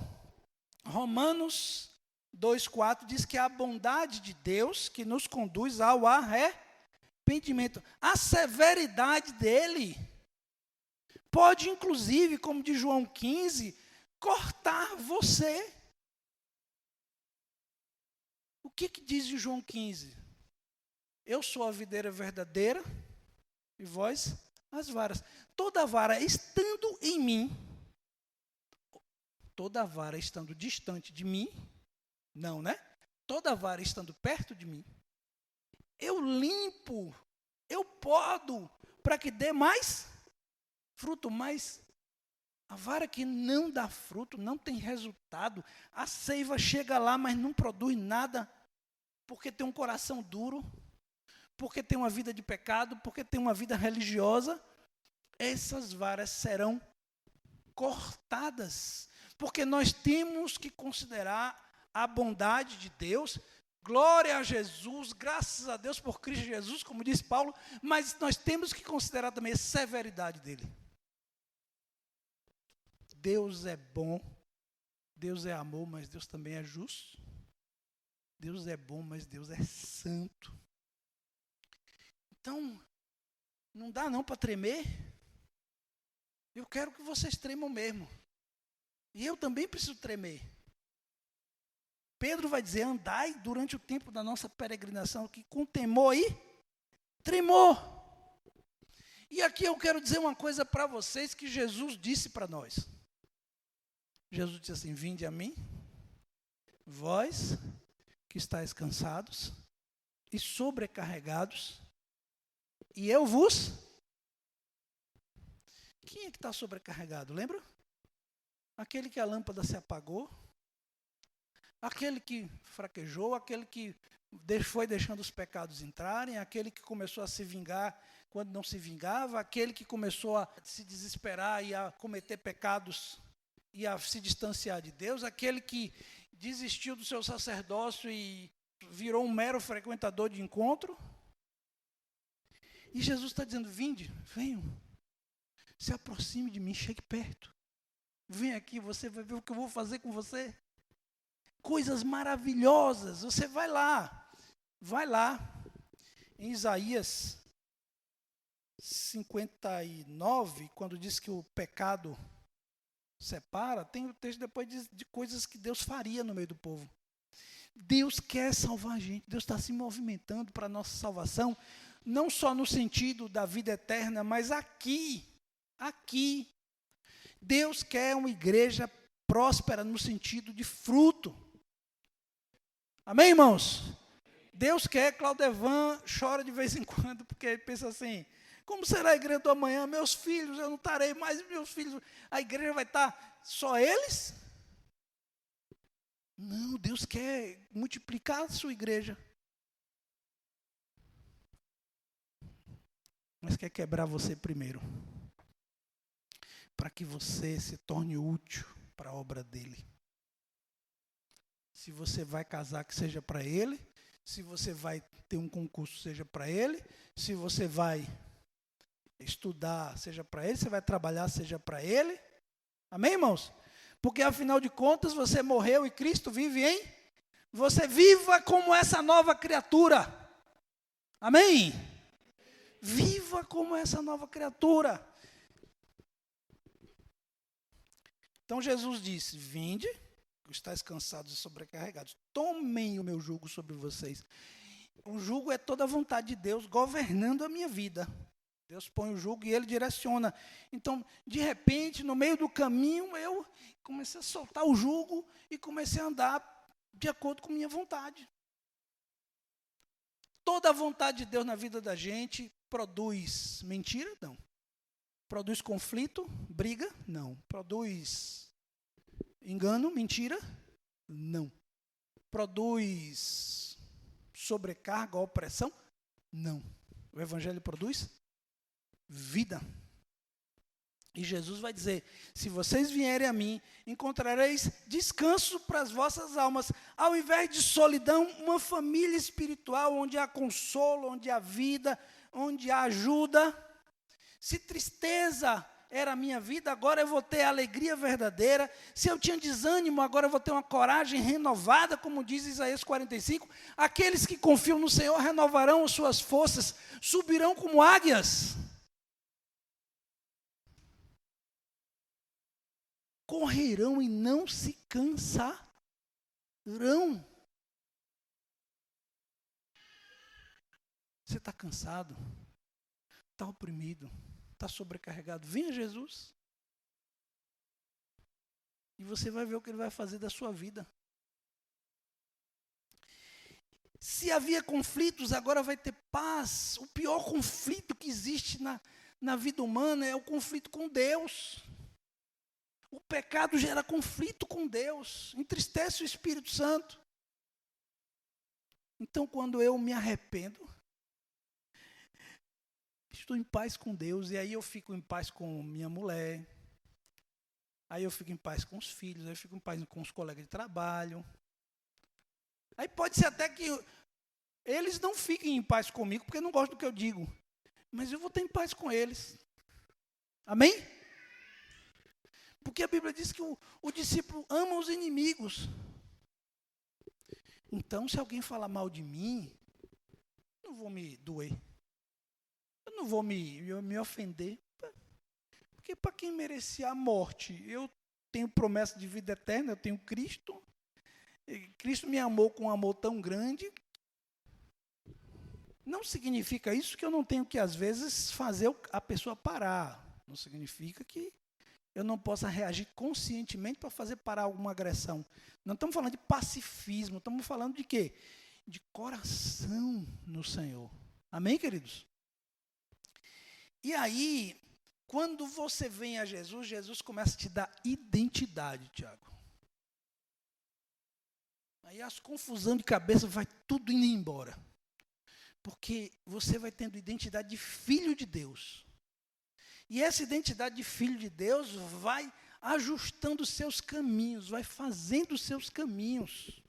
Romanos 2,4 diz que é a bondade de Deus que nos conduz ao arrependimento. A severidade dele pode, inclusive, como diz João 15, cortar você. O que diz em João 15? Eu sou a videira verdadeira e vós as varas. Toda vara estando em mim, toda vara estando distante de mim, não, né? Toda vara estando perto de mim, eu limpo, eu podo, para que dê mais fruto, mas a vara que não dá fruto, não tem resultado, a seiva chega lá, mas não produz nada, porque tem um coração duro, porque tem uma vida de pecado, porque tem uma vida religiosa, essas varas serão cortadas, porque nós temos que considerar a bondade de Deus. Glória a Jesus, graças a Deus por Cristo Jesus, como diz Paulo, mas nós temos que considerar também a severidade dele. Deus é bom, Deus é amor, mas Deus também é justo. Deus é bom, mas Deus é santo. Então, não dá não para tremer. Eu quero que vocês tremam mesmo. E eu também preciso tremer. Pedro vai dizer, andai durante o tempo da nossa peregrinação, que com temor e tremor. E aqui eu quero dizer uma coisa para vocês que Jesus disse para nós. Jesus disse assim, vinde a mim, vós que estáis cansados e sobrecarregados, e eu vos... Quem é que está sobrecarregado, lembra? Aquele que a lâmpada se apagou, aquele que fraquejou, aquele que foi deixando os pecados entrarem, aquele que começou a se vingar quando não se vingava, aquele que começou a se desesperar e a cometer pecados e a se distanciar de Deus, aquele que desistiu do seu sacerdócio e virou um mero frequentador de encontro. E Jesus está dizendo, vinde, venham, se aproxime de mim, chegue perto. Vem aqui, você vai ver o que eu vou fazer com você. Coisas maravilhosas, você vai lá. Em Isaías 59, quando diz que o pecado separa, tem o texto depois de coisas que Deus faria no meio do povo. Deus quer salvar a gente, Deus está se movimentando para a nossa salvação, não só no sentido da vida eterna, mas aqui. Deus quer uma igreja próspera no sentido de fruto. Amém, irmãos? Deus quer, Claudevan chora de vez em quando, porque ele pensa assim, como será a igreja do amanhã? Meus filhos, eu não estarei mais, meus filhos, a igreja vai estar só eles? Não, Deus quer multiplicar a sua igreja. Mas quer quebrar você primeiro, para que você se torne útil para a obra dele. Se você vai casar, que seja para ele. Se você vai ter um concurso, seja para ele. Se você vai estudar, seja para ele. Se você vai trabalhar, seja para ele. Amém, irmãos? Porque, afinal de contas, você morreu e Cristo vive em você. Viva como essa nova criatura. Amém? Viva como essa nova criatura. Então, Jesus disse, vinde, estáis cansados e sobrecarregados. Tomem o meu jugo sobre vocês. O jugo é toda a vontade de Deus governando a minha vida. Deus põe o jugo e ele direciona. Então, de repente, no meio do caminho, eu comecei a soltar o jugo e comecei a andar de acordo com minha vontade. Toda a vontade de Deus na vida da gente produz mentira? Não. Produz conflito? Briga? Não. Produz engano? Mentira? Não. Produz sobrecarga, opressão? Não. O Evangelho produz vida. E Jesus vai dizer, se vocês vierem a mim, encontrareis descanso para as vossas almas. Ao invés de solidão, uma família espiritual, onde há consolo, onde há vida, onde há ajuda. Se tristeza era a minha vida, agora eu vou ter alegria verdadeira. Se eu tinha desânimo, agora eu vou ter uma coragem renovada, como diz Isaías 45. Aqueles que confiam no Senhor renovarão as suas forças, subirão como águias. Correrão e não se cansarão. Você está cansado? Está oprimido? Está sobrecarregado? Venha Jesus. E você vai ver o que ele vai fazer da sua vida. Se havia conflitos, agora vai ter paz. O pior conflito que existe na vida humana é o conflito com Deus. O pecado gera conflito com Deus, entristece o Espírito Santo. Então, quando eu me arrependo, estou em paz com Deus, e aí eu fico em paz com minha mulher, aí eu fico em paz com os filhos, aí eu fico em paz com os colegas de trabalho. Aí pode ser até que eles não fiquem em paz comigo, porque não gostam do que eu digo, mas eu vou ter em paz com eles. Amém? Porque a Bíblia diz que o discípulo ama os inimigos. Então, se alguém falar mal de mim, eu não vou me doer. Eu não vou me ofender. Porque para quem merecia a morte, eu tenho promessa de vida eterna, eu tenho Cristo. Cristo me amou com um amor tão grande. Não significa isso que eu não tenho que, às vezes, fazer a pessoa parar. Não significa que eu não possa reagir conscientemente para fazer parar alguma agressão. Não estamos falando de pacifismo, estamos falando de quê? De coração no Senhor. Amém, queridos? E aí, quando você vem a Jesus, Jesus começa a te dar identidade, Tiago. Aí as confusões de cabeça vai tudo indo embora. Porque você vai tendo identidade de filho de Deus. E essa identidade de filho de Deus vai ajustando os seus caminhos, vai fazendo os seus caminhos.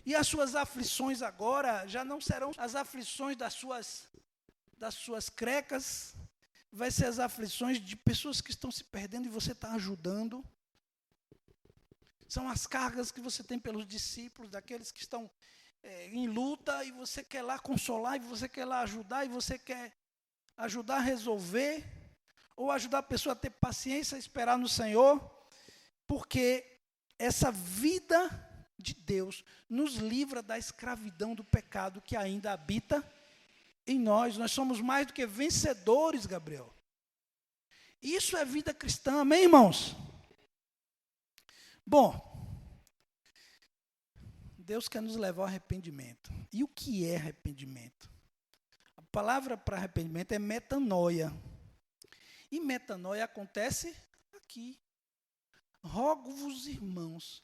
E as suas aflições agora já não serão as aflições das suas crecas, vai ser as aflições de pessoas que estão se perdendo e você está ajudando. São as cargas que você tem pelos discípulos, daqueles que estão em luta, e você quer lá consolar, e você quer lá ajudar, e você quer ajudar a resolver, ou ajudar a pessoa a ter paciência, a esperar no Senhor, porque essa vida de Deus nos livra da escravidão do pecado que ainda habita em nós. Nós somos mais do que vencedores, Gabriel. Isso é vida cristã, amém, irmãos? Bom, Deus quer nos levar ao arrependimento. E o que é arrependimento? A palavra para arrependimento é metanoia. E metanoia acontece aqui. Rogo-vos, irmãos,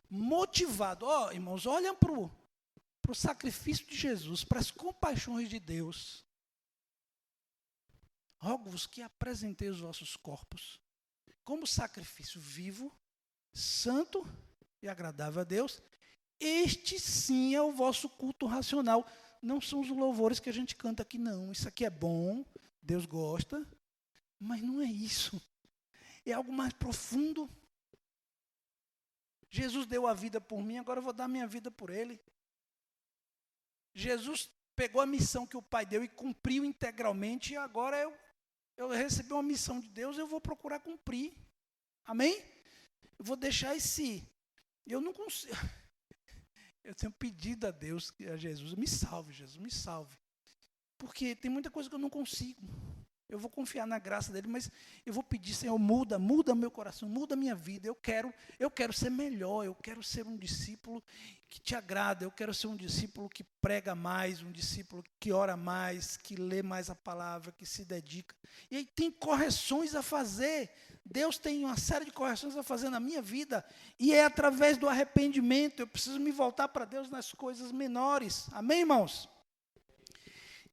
motivado. Irmãos, olhem para o sacrifício de Jesus, para as compaixões de Deus. Rogo-vos que apresentei os vossos corpos como sacrifício vivo, santo e agradável a Deus. Este sim é o vosso culto racional. Não são os louvores que a gente canta aqui, não. Isso aqui é bom, Deus gosta, mas não é isso. É algo mais profundo. Jesus deu a vida por mim, agora eu vou dar a minha vida por ele. Jesus pegou a missão que o Pai deu e cumpriu integralmente, e agora eu recebi uma missão de Deus, eu vou procurar cumprir. Amém? Eu vou deixar eu não consigo. Eu tenho pedido a Deus, a Jesus, me salve, Jesus, me salve. Porque tem muita coisa que eu não consigo. Eu vou confiar na graça dele, mas eu vou pedir, Senhor, muda meu coração, muda a minha vida. Eu quero ser melhor, eu quero ser um discípulo que te agrada, eu quero ser um discípulo que prega mais, um discípulo que ora mais, que lê mais a palavra, que se dedica. E aí tem correções a fazer. Deus tem uma série de correções a fazer na minha vida, e é através do arrependimento. Eu preciso me voltar para Deus nas coisas menores. Amém, irmãos?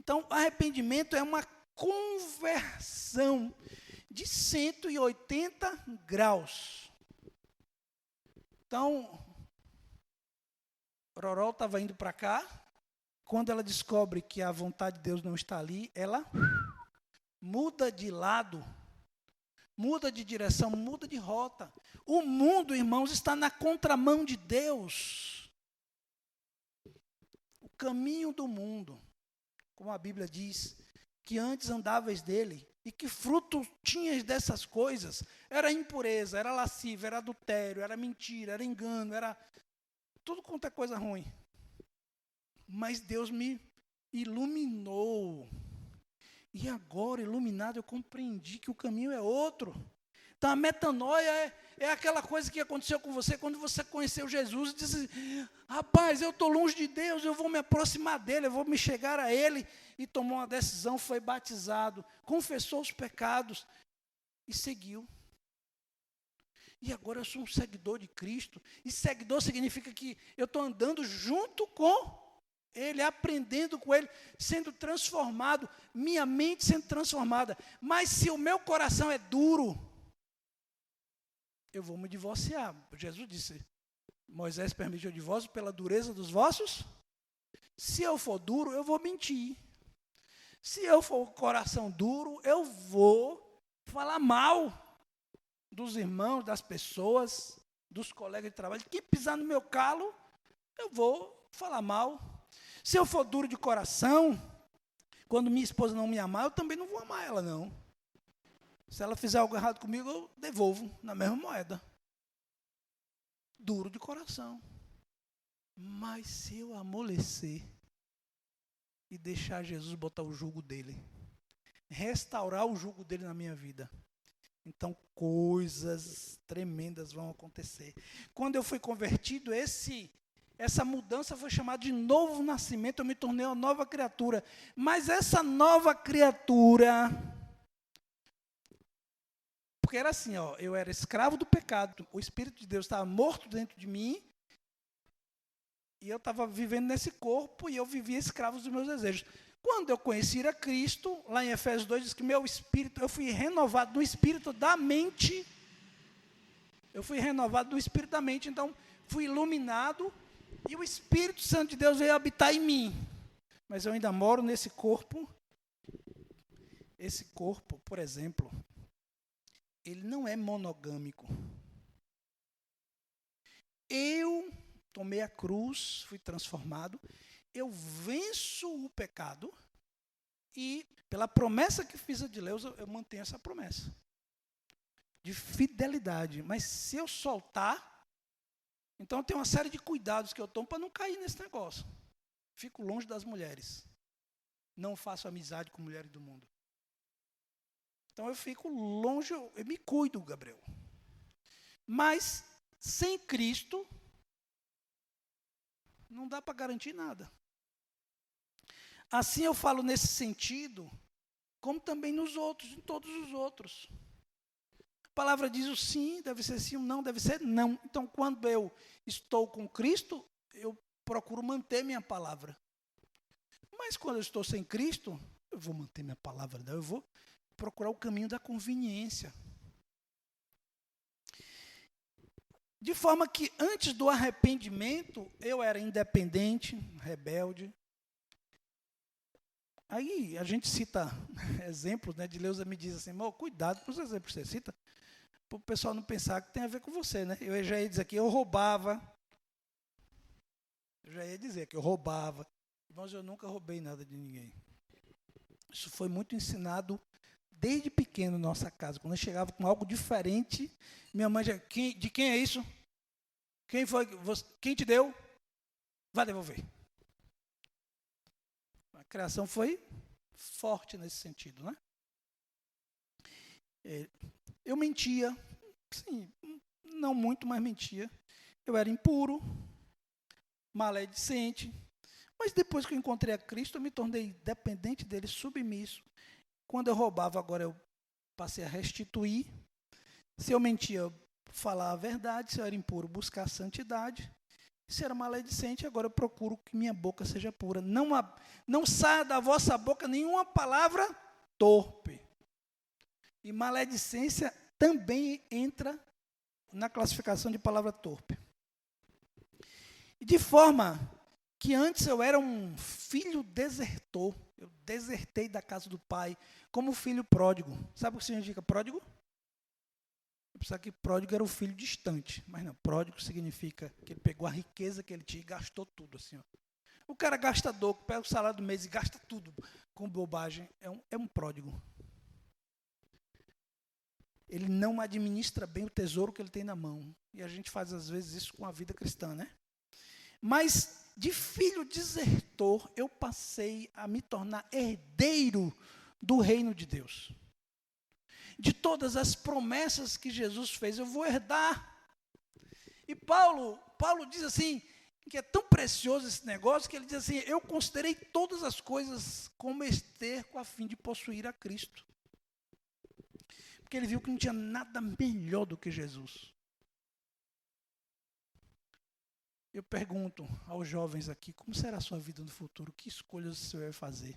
Então, arrependimento é uma conversão de 180 graus. Então, Rorol estava indo para cá, quando ela descobre que a vontade de Deus não está ali, ela muda de lado, muda de direção, muda de rota. O mundo, irmãos, está na contramão de Deus. O caminho do mundo, como a Bíblia diz, que antes andáveis dele, e que fruto tinhas dessas coisas? Era impureza, era lascívia, era adultério, era mentira, era engano, era tudo quanto é coisa ruim. Mas Deus me iluminou. E agora, iluminado, eu compreendi que o caminho é outro. Então, a metanoia é aquela coisa que aconteceu com você quando você conheceu Jesus e disse: rapaz, eu estou longe de Deus, eu vou me aproximar dele, eu vou me chegar a ele. E tomou uma decisão, foi batizado, confessou os pecados e seguiu. E agora eu sou um seguidor de Cristo. E seguidor significa que eu estou andando junto com ele, aprendendo com ele, sendo transformado, minha mente sendo transformada. Mas se o meu coração é duro, eu vou me divorciar. Jesus disse: Moisés permitiu o divórcio pela dureza dos vossos. Se eu for duro, eu vou mentir. Se eu for coração duro, eu vou falar mal. dos irmãos, das pessoas, dos colegas de trabalho. Quem pisar no meu calo, eu vou falar mal. Se eu for duro de coração, quando minha esposa não me amar, eu também não vou amar ela, não. Se ela fizer algo errado comigo, eu devolvo na mesma moeda. Duro de coração. Mas se eu amolecer e deixar Jesus botar o jugo dele, restaurar o jugo dele na minha vida, então coisas tremendas vão acontecer. Quando eu fui convertido, essa mudança foi chamada de novo nascimento, eu me tornei uma nova criatura. Mas essa nova criatura, porque era assim, eu era escravo do pecado, o Espírito de Deus estava morto dentro de mim, e eu estava vivendo nesse corpo, e eu vivia escravo dos meus desejos. Quando eu conheci a Cristo, lá em Efésios 2, diz que meu espírito, eu fui renovado no espírito da mente. Eu fui renovado no espírito da mente, então fui iluminado, e o Espírito Santo de Deus veio habitar em mim. Mas eu ainda moro nesse corpo. Esse corpo, por exemplo, ele não é monogâmico. Eu tomei a cruz, fui transformado, eu venço o pecado e, pela promessa que fiz a Deus, eu mantenho essa promessa de fidelidade. Mas se eu soltar, então tem uma série de cuidados que eu tomo para não cair nesse negócio. Fico longe das mulheres. Não faço amizade com mulheres do mundo. Então eu fico longe, eu me cuido, Gabriel. Mas, sem Cristo, não dá para garantir nada. Assim eu falo nesse sentido, como também nos outros, em todos os outros. A palavra diz o sim, deve ser sim, o não, deve ser não. Então, quando eu estou com Cristo, eu procuro manter minha palavra. Mas quando eu estou sem Cristo, eu vou manter minha palavra, não, eu vou procurar o caminho da conveniência. De forma que antes do arrependimento, eu era independente, rebelde. Aí a gente cita exemplos, né? De Leusa me diz assim, cuidado com os exemplos que você cita, para o pessoal não pensar que tem a ver com você, né? Eu já ia dizer que eu roubava. Eu já ia dizer que eu roubava. Irmãos, eu nunca roubei nada de ninguém. Isso foi muito ensinado desde pequeno na nossa casa. Quando eu chegava com algo diferente, minha mãe já, de quem é isso? Quem foi? Quem te deu? Vai devolver. A criação foi forte nesse sentido, né? Eu mentia, sim, não muito, mas mentia. Eu era impuro, maledicente. Mas depois que eu encontrei a Cristo, eu me tornei dependente dele, submisso. Quando eu roubava, agora eu passei a restituir. Se eu mentia, falar a verdade. Se eu era impuro, buscar a santidade. Se era maledicente, agora eu procuro que minha boca seja pura. Não saia da vossa boca nenhuma palavra torpe. E maledicência também entra na classificação de palavra torpe. E de forma que antes eu era um filho desertor. Eu desertei da casa do pai como filho pródigo. Sabe o que significa pródigo? Eu pensava que pródigo era o filho distante. Mas não, pródigo significa que ele pegou a riqueza que ele tinha e gastou tudo. Assim, ó. O cara gastador, que pega o salário do mês e gasta tudo com bobagem, é um pródigo. Ele não administra bem o tesouro que ele tem na mão. E a gente faz, às vezes, isso com a vida cristã, né? Mas, de filho desertor, eu passei a me tornar herdeiro do reino de Deus. De todas as promessas que Jesus fez, eu vou herdar. E Paulo diz assim, que é tão precioso esse negócio, que ele diz assim, eu considerei todas as coisas como esterco a fim de possuir a Cristo. Porque ele viu que não tinha nada melhor do que Jesus. Eu pergunto aos jovens aqui, como será a sua vida no futuro? Que escolhas você vai fazer?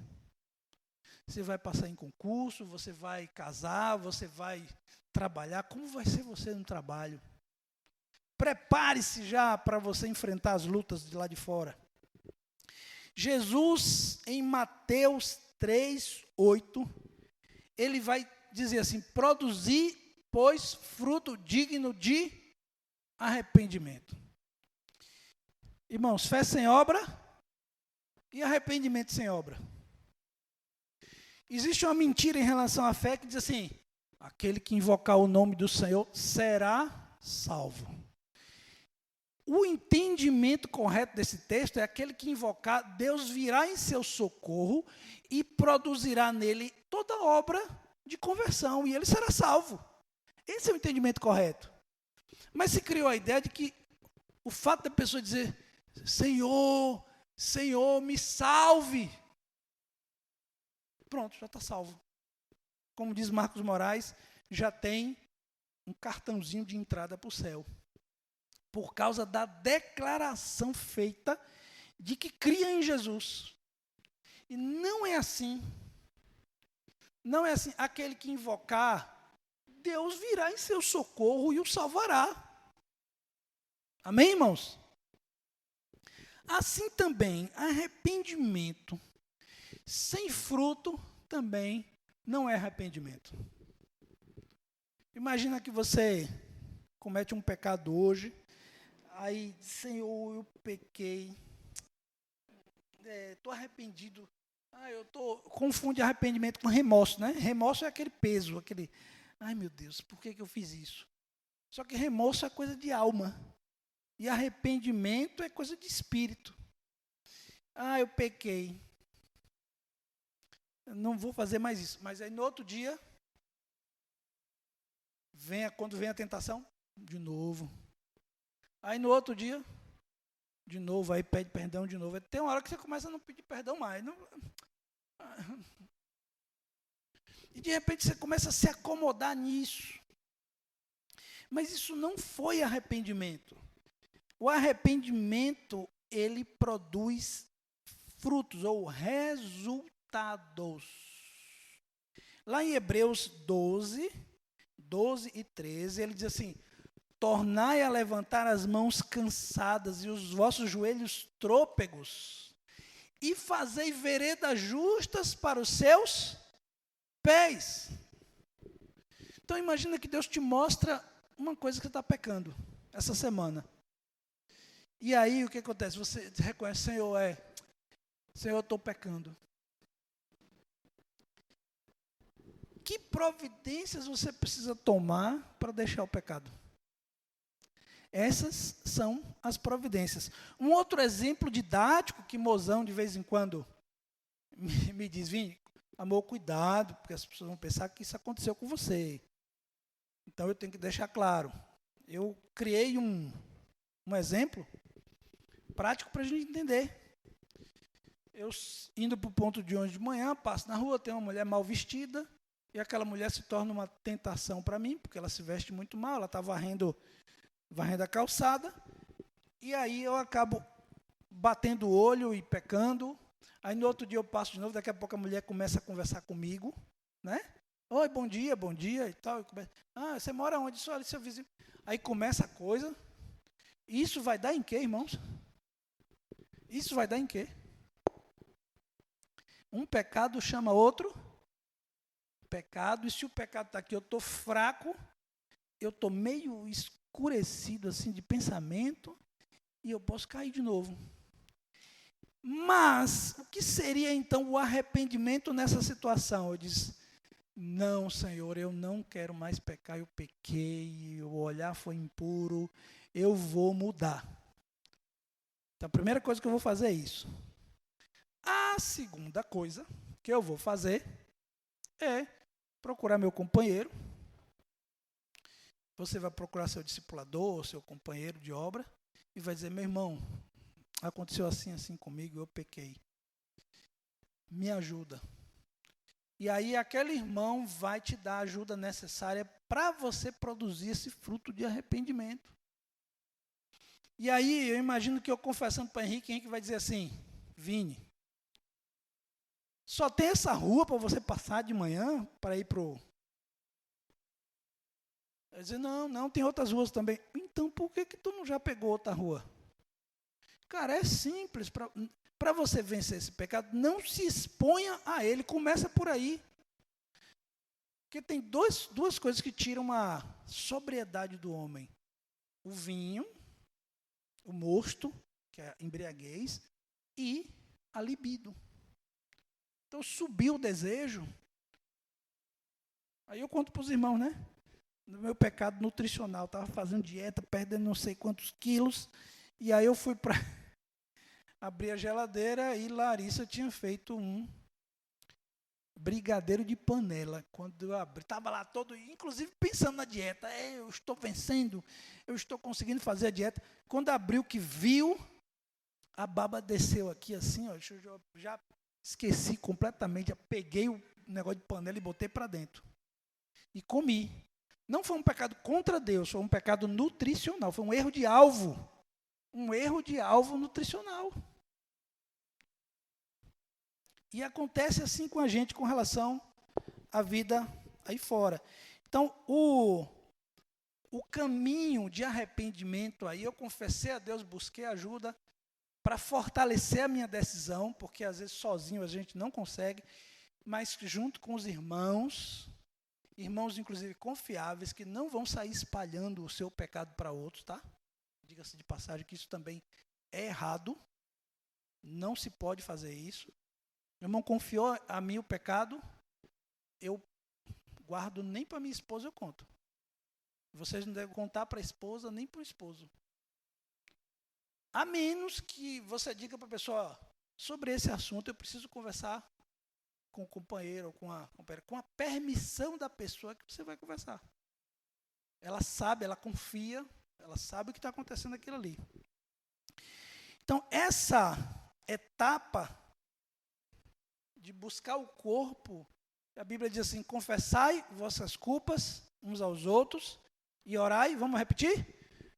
Você vai passar em concurso? Você vai casar? Você vai trabalhar? Como vai ser você no trabalho? Prepare-se já para você enfrentar as lutas de lá de fora. Jesus, em Mateus 3:8, ele vai dizer assim, produzir pois fruto digno de arrependimento. Irmãos, fé sem obra e arrependimento sem obra. Existe uma mentira em relação à fé que diz assim: aquele que invocar o nome do Senhor será salvo. O entendimento correto desse texto é aquele que invocar, Deus virá em seu socorro e produzirá nele toda obra de conversão, e ele será salvo. Esse é o entendimento correto. Mas se criou a ideia de que o fato da pessoa dizer: Senhor, Senhor, me salve. Pronto, já está salvo. Como diz Marcos Moraes, já tem um cartãozinho de entrada para o céu. Por causa da declaração feita de que cria em Jesus. E não é assim. Não é assim. Aquele que invocar, Deus virá em seu socorro e o salvará. Amém, irmãos? Assim também, arrependimento sem fruto também não é arrependimento. Imagina que você comete um pecado hoje, aí, Senhor, eu pequei, estou arrependido. Confunde arrependimento com remorso, né? Remorso é aquele peso, aquele, ai meu Deus, por que eu fiz isso? Só que remorso é coisa de alma, e arrependimento é coisa de espírito. Eu pequei, eu não vou fazer mais isso. Mas aí no outro dia, quando vem a tentação, de novo. Aí no outro dia, de novo, aí pede perdão de novo. Tem uma hora que você começa a não pedir perdão mais. E de repente você começa a se acomodar nisso. Mas isso não foi arrependimento. O arrependimento, ele produz frutos ou resultados. Lá em Hebreus 12 e 13, ele diz assim: tornai a levantar as mãos cansadas e os vossos joelhos trôpegos, e fazei veredas justas para os seus pés. Então imagina que Deus te mostra uma coisa que você está pecando essa semana. E aí o que acontece? Você reconhece: Senhor, eu estou pecando. Que providências você precisa tomar para deixar o pecado? Essas são as providências. Um outro exemplo didático que Mozão de vez em quando me diz: Vini, amor, cuidado, porque as pessoas vão pensar que isso aconteceu com você. Então eu tenho que deixar claro. Eu criei um exemplo prático para a gente entender. Eu indo para o ponto de ônibus de manhã, passo na rua, tem uma mulher mal vestida, e aquela mulher se torna uma tentação para mim, porque ela se veste muito mal, ela está varrendo a calçada, e aí eu acabo batendo o olho e pecando. Aí no outro dia eu passo de novo, daqui a pouco a mulher começa a conversar comigo, né? Oi, bom dia e tal. Você mora onde? Olha, seu vizinho. Aí começa a coisa. Isso vai dar em quê, irmãos? Isso vai dar em quê? Um pecado chama outro pecado, e se o pecado está aqui, eu estou fraco, eu estou meio escurecido assim de pensamento, e eu posso cair de novo. Mas, o que seria então o arrependimento nessa situação? Eu disse: não, Senhor, eu não quero mais pecar, eu pequei, o olhar foi impuro, eu vou mudar. Então, a primeira coisa que eu vou fazer é isso. A segunda coisa que eu vou fazer é procurar meu companheiro. Você vai procurar seu discipulador, seu companheiro de obra, e vai dizer: meu irmão, aconteceu assim, assim comigo, eu pequei. Me ajuda. E aí aquele irmão vai te dar a ajuda necessária para você produzir esse fruto de arrependimento. E aí eu imagino que eu confessando para Henrique vai dizer assim: Vini, só tem essa rua para você passar de manhã para ir para o... Eu dizer: não, tem outras ruas também. Então por que tu não já pegou outra rua? Cara, é simples. Para você vencer esse pecado, não se exponha a ele, começa por aí. Porque tem duas coisas que tiram a sobriedade do homem. O vinho, o mosto, que é a embriaguez, e a libido. Então, subiu o desejo. Aí eu conto para os irmãos, né? No meu pecado nutricional, estava fazendo dieta, perdendo não sei quantos quilos, e aí eu fui para abrir a geladeira e Larissa tinha feito um brigadeiro de panela. Quando eu abri, estava lá todo, inclusive pensando na dieta. Eu estou vencendo, eu estou conseguindo fazer a dieta. Quando abriu que viu, a baba desceu aqui assim, ó, eu já esqueci completamente, já peguei o negócio de panela e botei para dentro. E comi. Não foi um pecado contra Deus, foi um pecado nutricional, foi um erro de alvo. Um erro de alvo nutricional. E acontece assim com a gente com relação à vida aí fora. Então, o caminho de arrependimento aí, eu confessei a Deus, busquei ajuda para fortalecer a minha decisão, porque às vezes sozinho a gente não consegue, mas junto com os irmãos inclusive confiáveis, que não vão sair espalhando o seu pecado para outros, tá? Diga-se de passagem que isso também é errado, não se pode fazer isso. Meu irmão confiou a mim o pecado, eu guardo, nem para minha esposa eu conto. Vocês não devem contar para a esposa, nem para o esposo. A menos que você diga para a pessoa, sobre esse assunto eu preciso conversar com o companheiro ou com a companheira, com a permissão da pessoa que você vai conversar. Ela sabe, ela confia, ela sabe o que está acontecendo aquilo ali. Então, essa etapa de buscar o corpo, a Bíblia diz assim, confessai vossas culpas uns aos outros e orai, vamos repetir?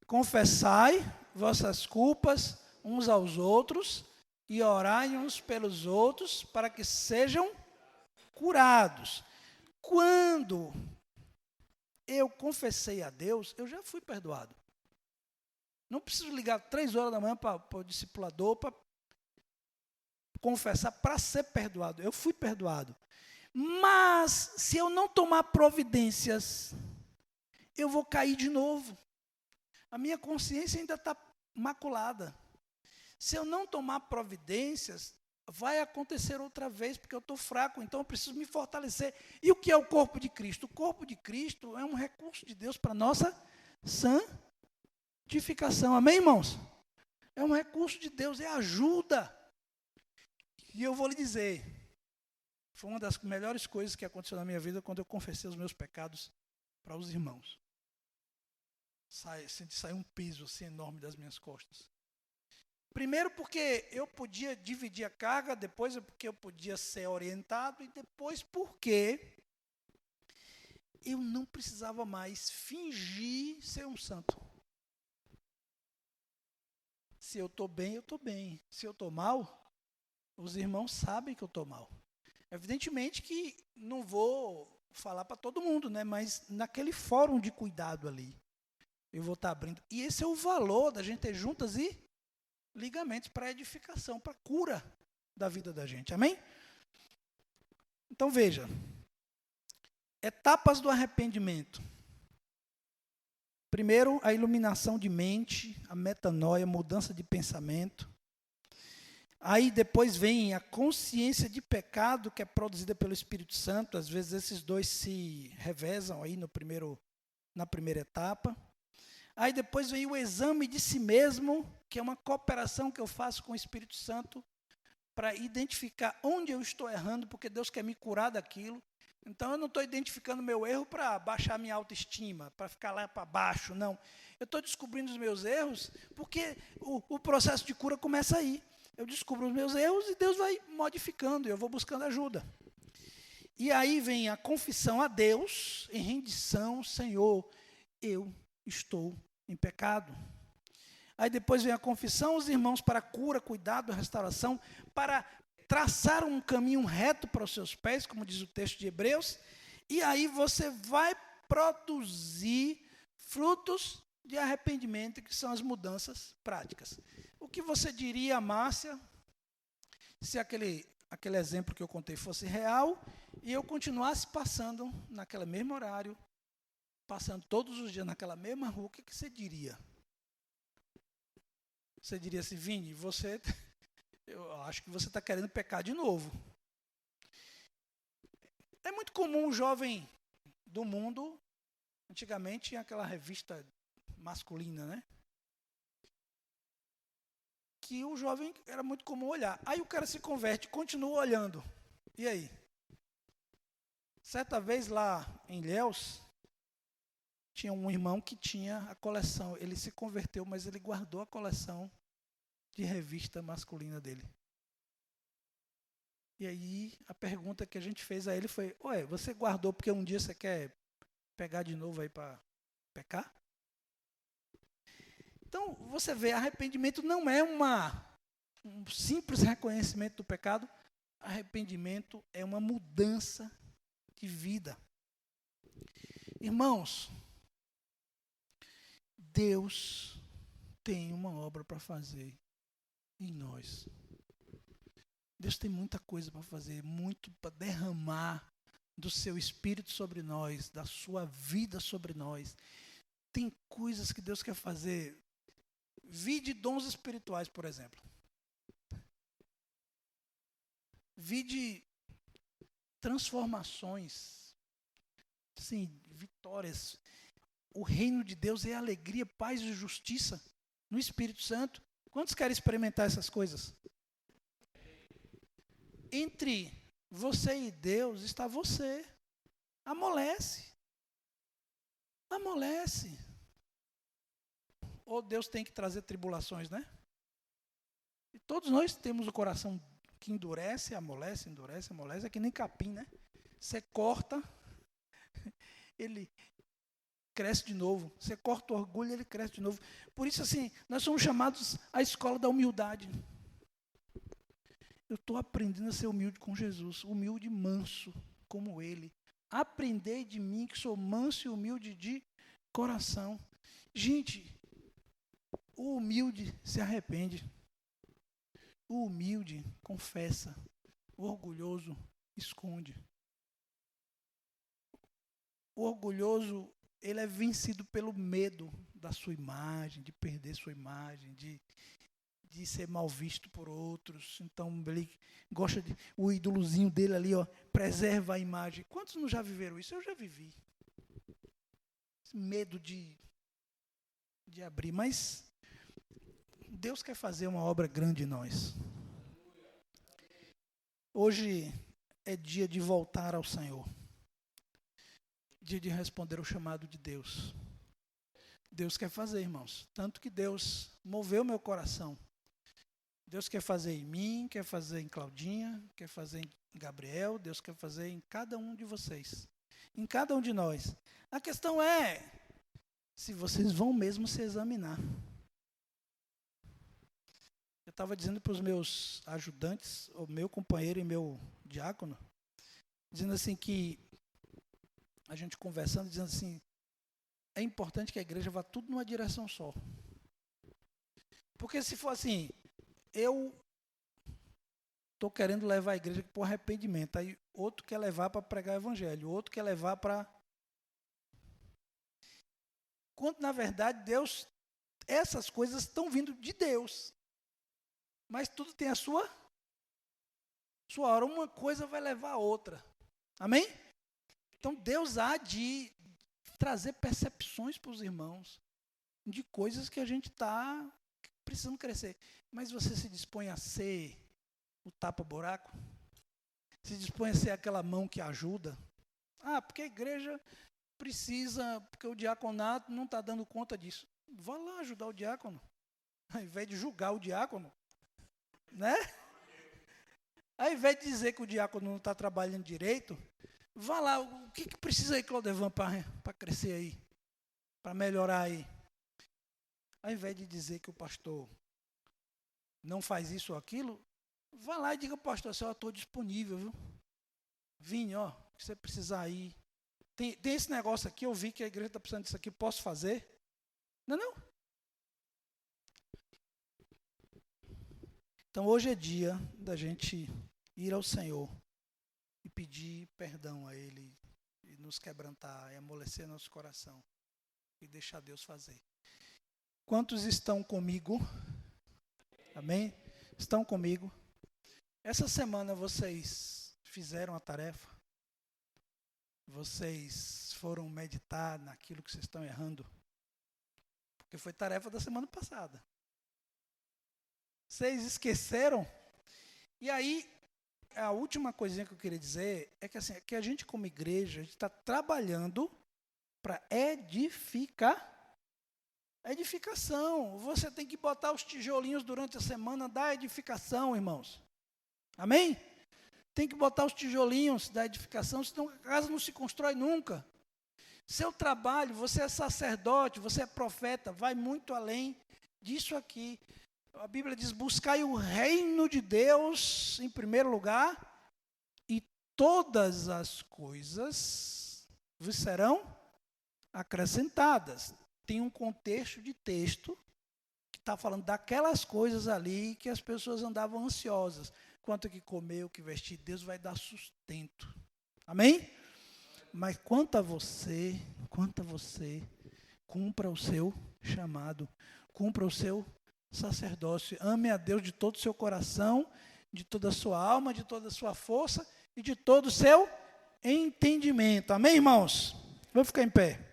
Confessai vossas culpas uns aos outros e orai uns pelos outros para que sejam curados. Quando eu confessei a Deus, eu já fui perdoado. Não preciso ligar 3 horas da manhã para o discipulador para confessar para ser perdoado. Eu fui perdoado. Mas, se eu não tomar providências, eu vou cair de novo. A minha consciência ainda está maculada. Se eu não tomar providências, vai acontecer outra vez, porque eu estou fraco, então eu preciso me fortalecer. E o que é o corpo de Cristo? O corpo de Cristo é um recurso de Deus para a nossa santificação. Amém, irmãos? É um recurso de Deus, é ajuda. E eu vou lhe dizer, foi uma das melhores coisas que aconteceu na minha vida quando eu confessei os meus pecados para os irmãos. Senti sair um peso assim enorme das minhas costas. Primeiro porque eu podia dividir a carga, depois porque eu podia ser orientado, e depois porque eu não precisava mais fingir ser um santo. Se eu estou bem, eu estou bem. Se eu estou mal, os irmãos sabem que eu estou mal. Evidentemente que não vou falar para todo mundo, né? Mas naquele fórum de cuidado ali, eu vou estar abrindo. E esse é o valor da gente ter juntas e ligamentos para edificação, para cura da vida da gente. Amém? Então veja, etapas do arrependimento. Primeiro, a iluminação de mente, a metanoia, mudança de pensamento. Aí depois vem a consciência de pecado, que é produzida pelo Espírito Santo. Às vezes esses dois se revezam aí na primeira etapa. Aí depois vem o exame de si mesmo, que é uma cooperação que eu faço com o Espírito Santo para identificar onde eu estou errando, porque Deus quer me curar daquilo. Então eu não estou identificando meu erro para baixar minha autoestima, para ficar lá para baixo, não. Eu estou descobrindo os meus erros, porque o processo de cura começa aí. Eu descubro os meus erros e Deus vai modificando, e eu vou buscando ajuda. E aí vem a confissão a Deus, em rendição, Senhor, eu estou em pecado. Aí depois vem a confissão aos irmãos para cura, cuidado, restauração, para traçar um caminho reto para os seus pés, como diz o texto de Hebreus, e aí você vai produzir frutos de arrependimento, que são as mudanças práticas. O que você diria, Márcia, se aquele aquele exemplo que eu contei fosse real e eu continuasse passando naquele mesmo horário, passando todos os dias naquela mesma rua, o que você diria? Você diria assim, Vini, eu acho que você está querendo pecar de novo. É muito comum um jovem do mundo, antigamente tinha aquela revista masculina, né? Que o jovem era muito comum olhar. Aí o cara se converte, continua olhando. E aí? Certa vez lá em Ilhéus, tinha um irmão que tinha a coleção. Ele se converteu, mas ele guardou a coleção de revista masculina dele. E aí a pergunta que a gente fez a ele foi: ué, você guardou porque um dia você quer pegar de novo aí para pecar? Então, você vê, arrependimento não é um simples reconhecimento do pecado. Arrependimento é uma mudança de vida. Irmãos, Deus tem uma obra para fazer em nós. Deus tem muita coisa para fazer, muito para derramar do seu Espírito sobre nós, da sua vida sobre nós. Tem coisas que Deus quer fazer. Vide dons espirituais, por exemplo. Vide transformações, sim, vitórias. O reino de Deus é alegria, paz e justiça no Espírito Santo. Quantos querem experimentar essas coisas? Entre você e Deus está você. Amolece. Amolece. Ou Deus tem que trazer tribulações, né? E todos nós temos o coração que endurece, amolece, endurece, amolece. É que nem capim, né? Você corta, ele cresce de novo. Você corta o orgulho, ele cresce de novo. Por isso, assim, nós somos chamados à escola da humildade. Eu estou aprendendo a ser humilde com Jesus. Humilde e manso, como Ele. Aprendei de mim, que sou manso e humilde de coração. Gente, o humilde se arrepende. O humilde confessa. O orgulhoso esconde. O orgulhoso, ele é vencido pelo medo da sua imagem, de perder sua imagem, de ser mal visto por outros. Então, ele gosta de... O ídolozinho dele ali, ó, preserva a imagem. Quantos não já viveram isso? Eu já vivi. Esse medo de abrir. Mas Deus quer fazer uma obra grande em nós. Hoje é dia de voltar ao Senhor. Dia de responder ao chamado de Deus. Deus quer fazer, irmãos. Tanto que Deus moveu meu coração. Deus quer fazer em mim, quer fazer em Claudinha, quer fazer em Gabriel, Deus quer fazer em cada um de vocês. Em cada um de nós. A questão é se vocês vão mesmo se examinar. Eu estava dizendo para os meus ajudantes, o meu companheiro e meu diácono, dizendo assim que, a gente conversando, dizendo assim, é importante que a igreja vá tudo numa direção só. Porque se for assim, eu estou querendo levar a igreja para o arrependimento, aí outro quer levar para pregar o evangelho, outro quer levar para... Quando, na verdade, Deus, essas coisas estão vindo de Deus. Mas tudo tem a sua hora. Uma coisa vai levar a outra. Amém? Então, Deus há de trazer percepções para os irmãos de coisas que a gente está precisando crescer. Mas você se dispõe a ser o tapa-buraco? Se dispõe a ser aquela mão que ajuda? Ah, porque a igreja precisa, porque o diaconato não está dando conta disso. Vá lá ajudar o diácono, ao invés de julgar o diácono, né? Ao invés de dizer que o diácono não está trabalhando direito, vá lá, o que precisa aí, Claudevan, para crescer aí, para melhorar aí? Ao invés de dizer que o pastor não faz isso ou aquilo, vá lá e diga, pastor, assim, eu estou disponível, viu? Vini, ó, se você precisar aí. Tem esse negócio aqui, eu vi que a igreja está precisando disso aqui, posso fazer? Não, não. Então, hoje é dia da gente ir ao Senhor e pedir perdão a Ele, e nos quebrantar, e amolecer nosso coração, e deixar Deus fazer. Quantos estão comigo? Amém? Estão comigo? Essa semana vocês fizeram a tarefa? Vocês foram meditar naquilo que vocês estão errando? Porque foi tarefa da semana passada. Vocês esqueceram? E aí, a última coisinha que eu queria dizer é que, assim, que a gente como igreja, a gente está trabalhando para edificação. Você tem que botar os tijolinhos durante a semana da edificação, irmãos. Amém? Tem que botar os tijolinhos da edificação, senão a casa não se constrói nunca. Seu trabalho, você é sacerdote, você é profeta, vai muito além disso aqui. A Bíblia diz, buscai o reino de Deus em primeiro lugar, e todas as coisas vos serão acrescentadas. Tem um contexto de texto que está falando daquelas coisas ali que as pessoas andavam ansiosas. Quanto que comer, o que vestir, Deus vai dar sustento. Amém? Mas quanto a você, cumpra o seu chamado, cumpra o seu sacerdócio. Ame a Deus de todo o seu coração, de toda a sua alma, de toda a sua força e de todo o seu entendimento. Amém, irmãos? Vamos ficar em pé.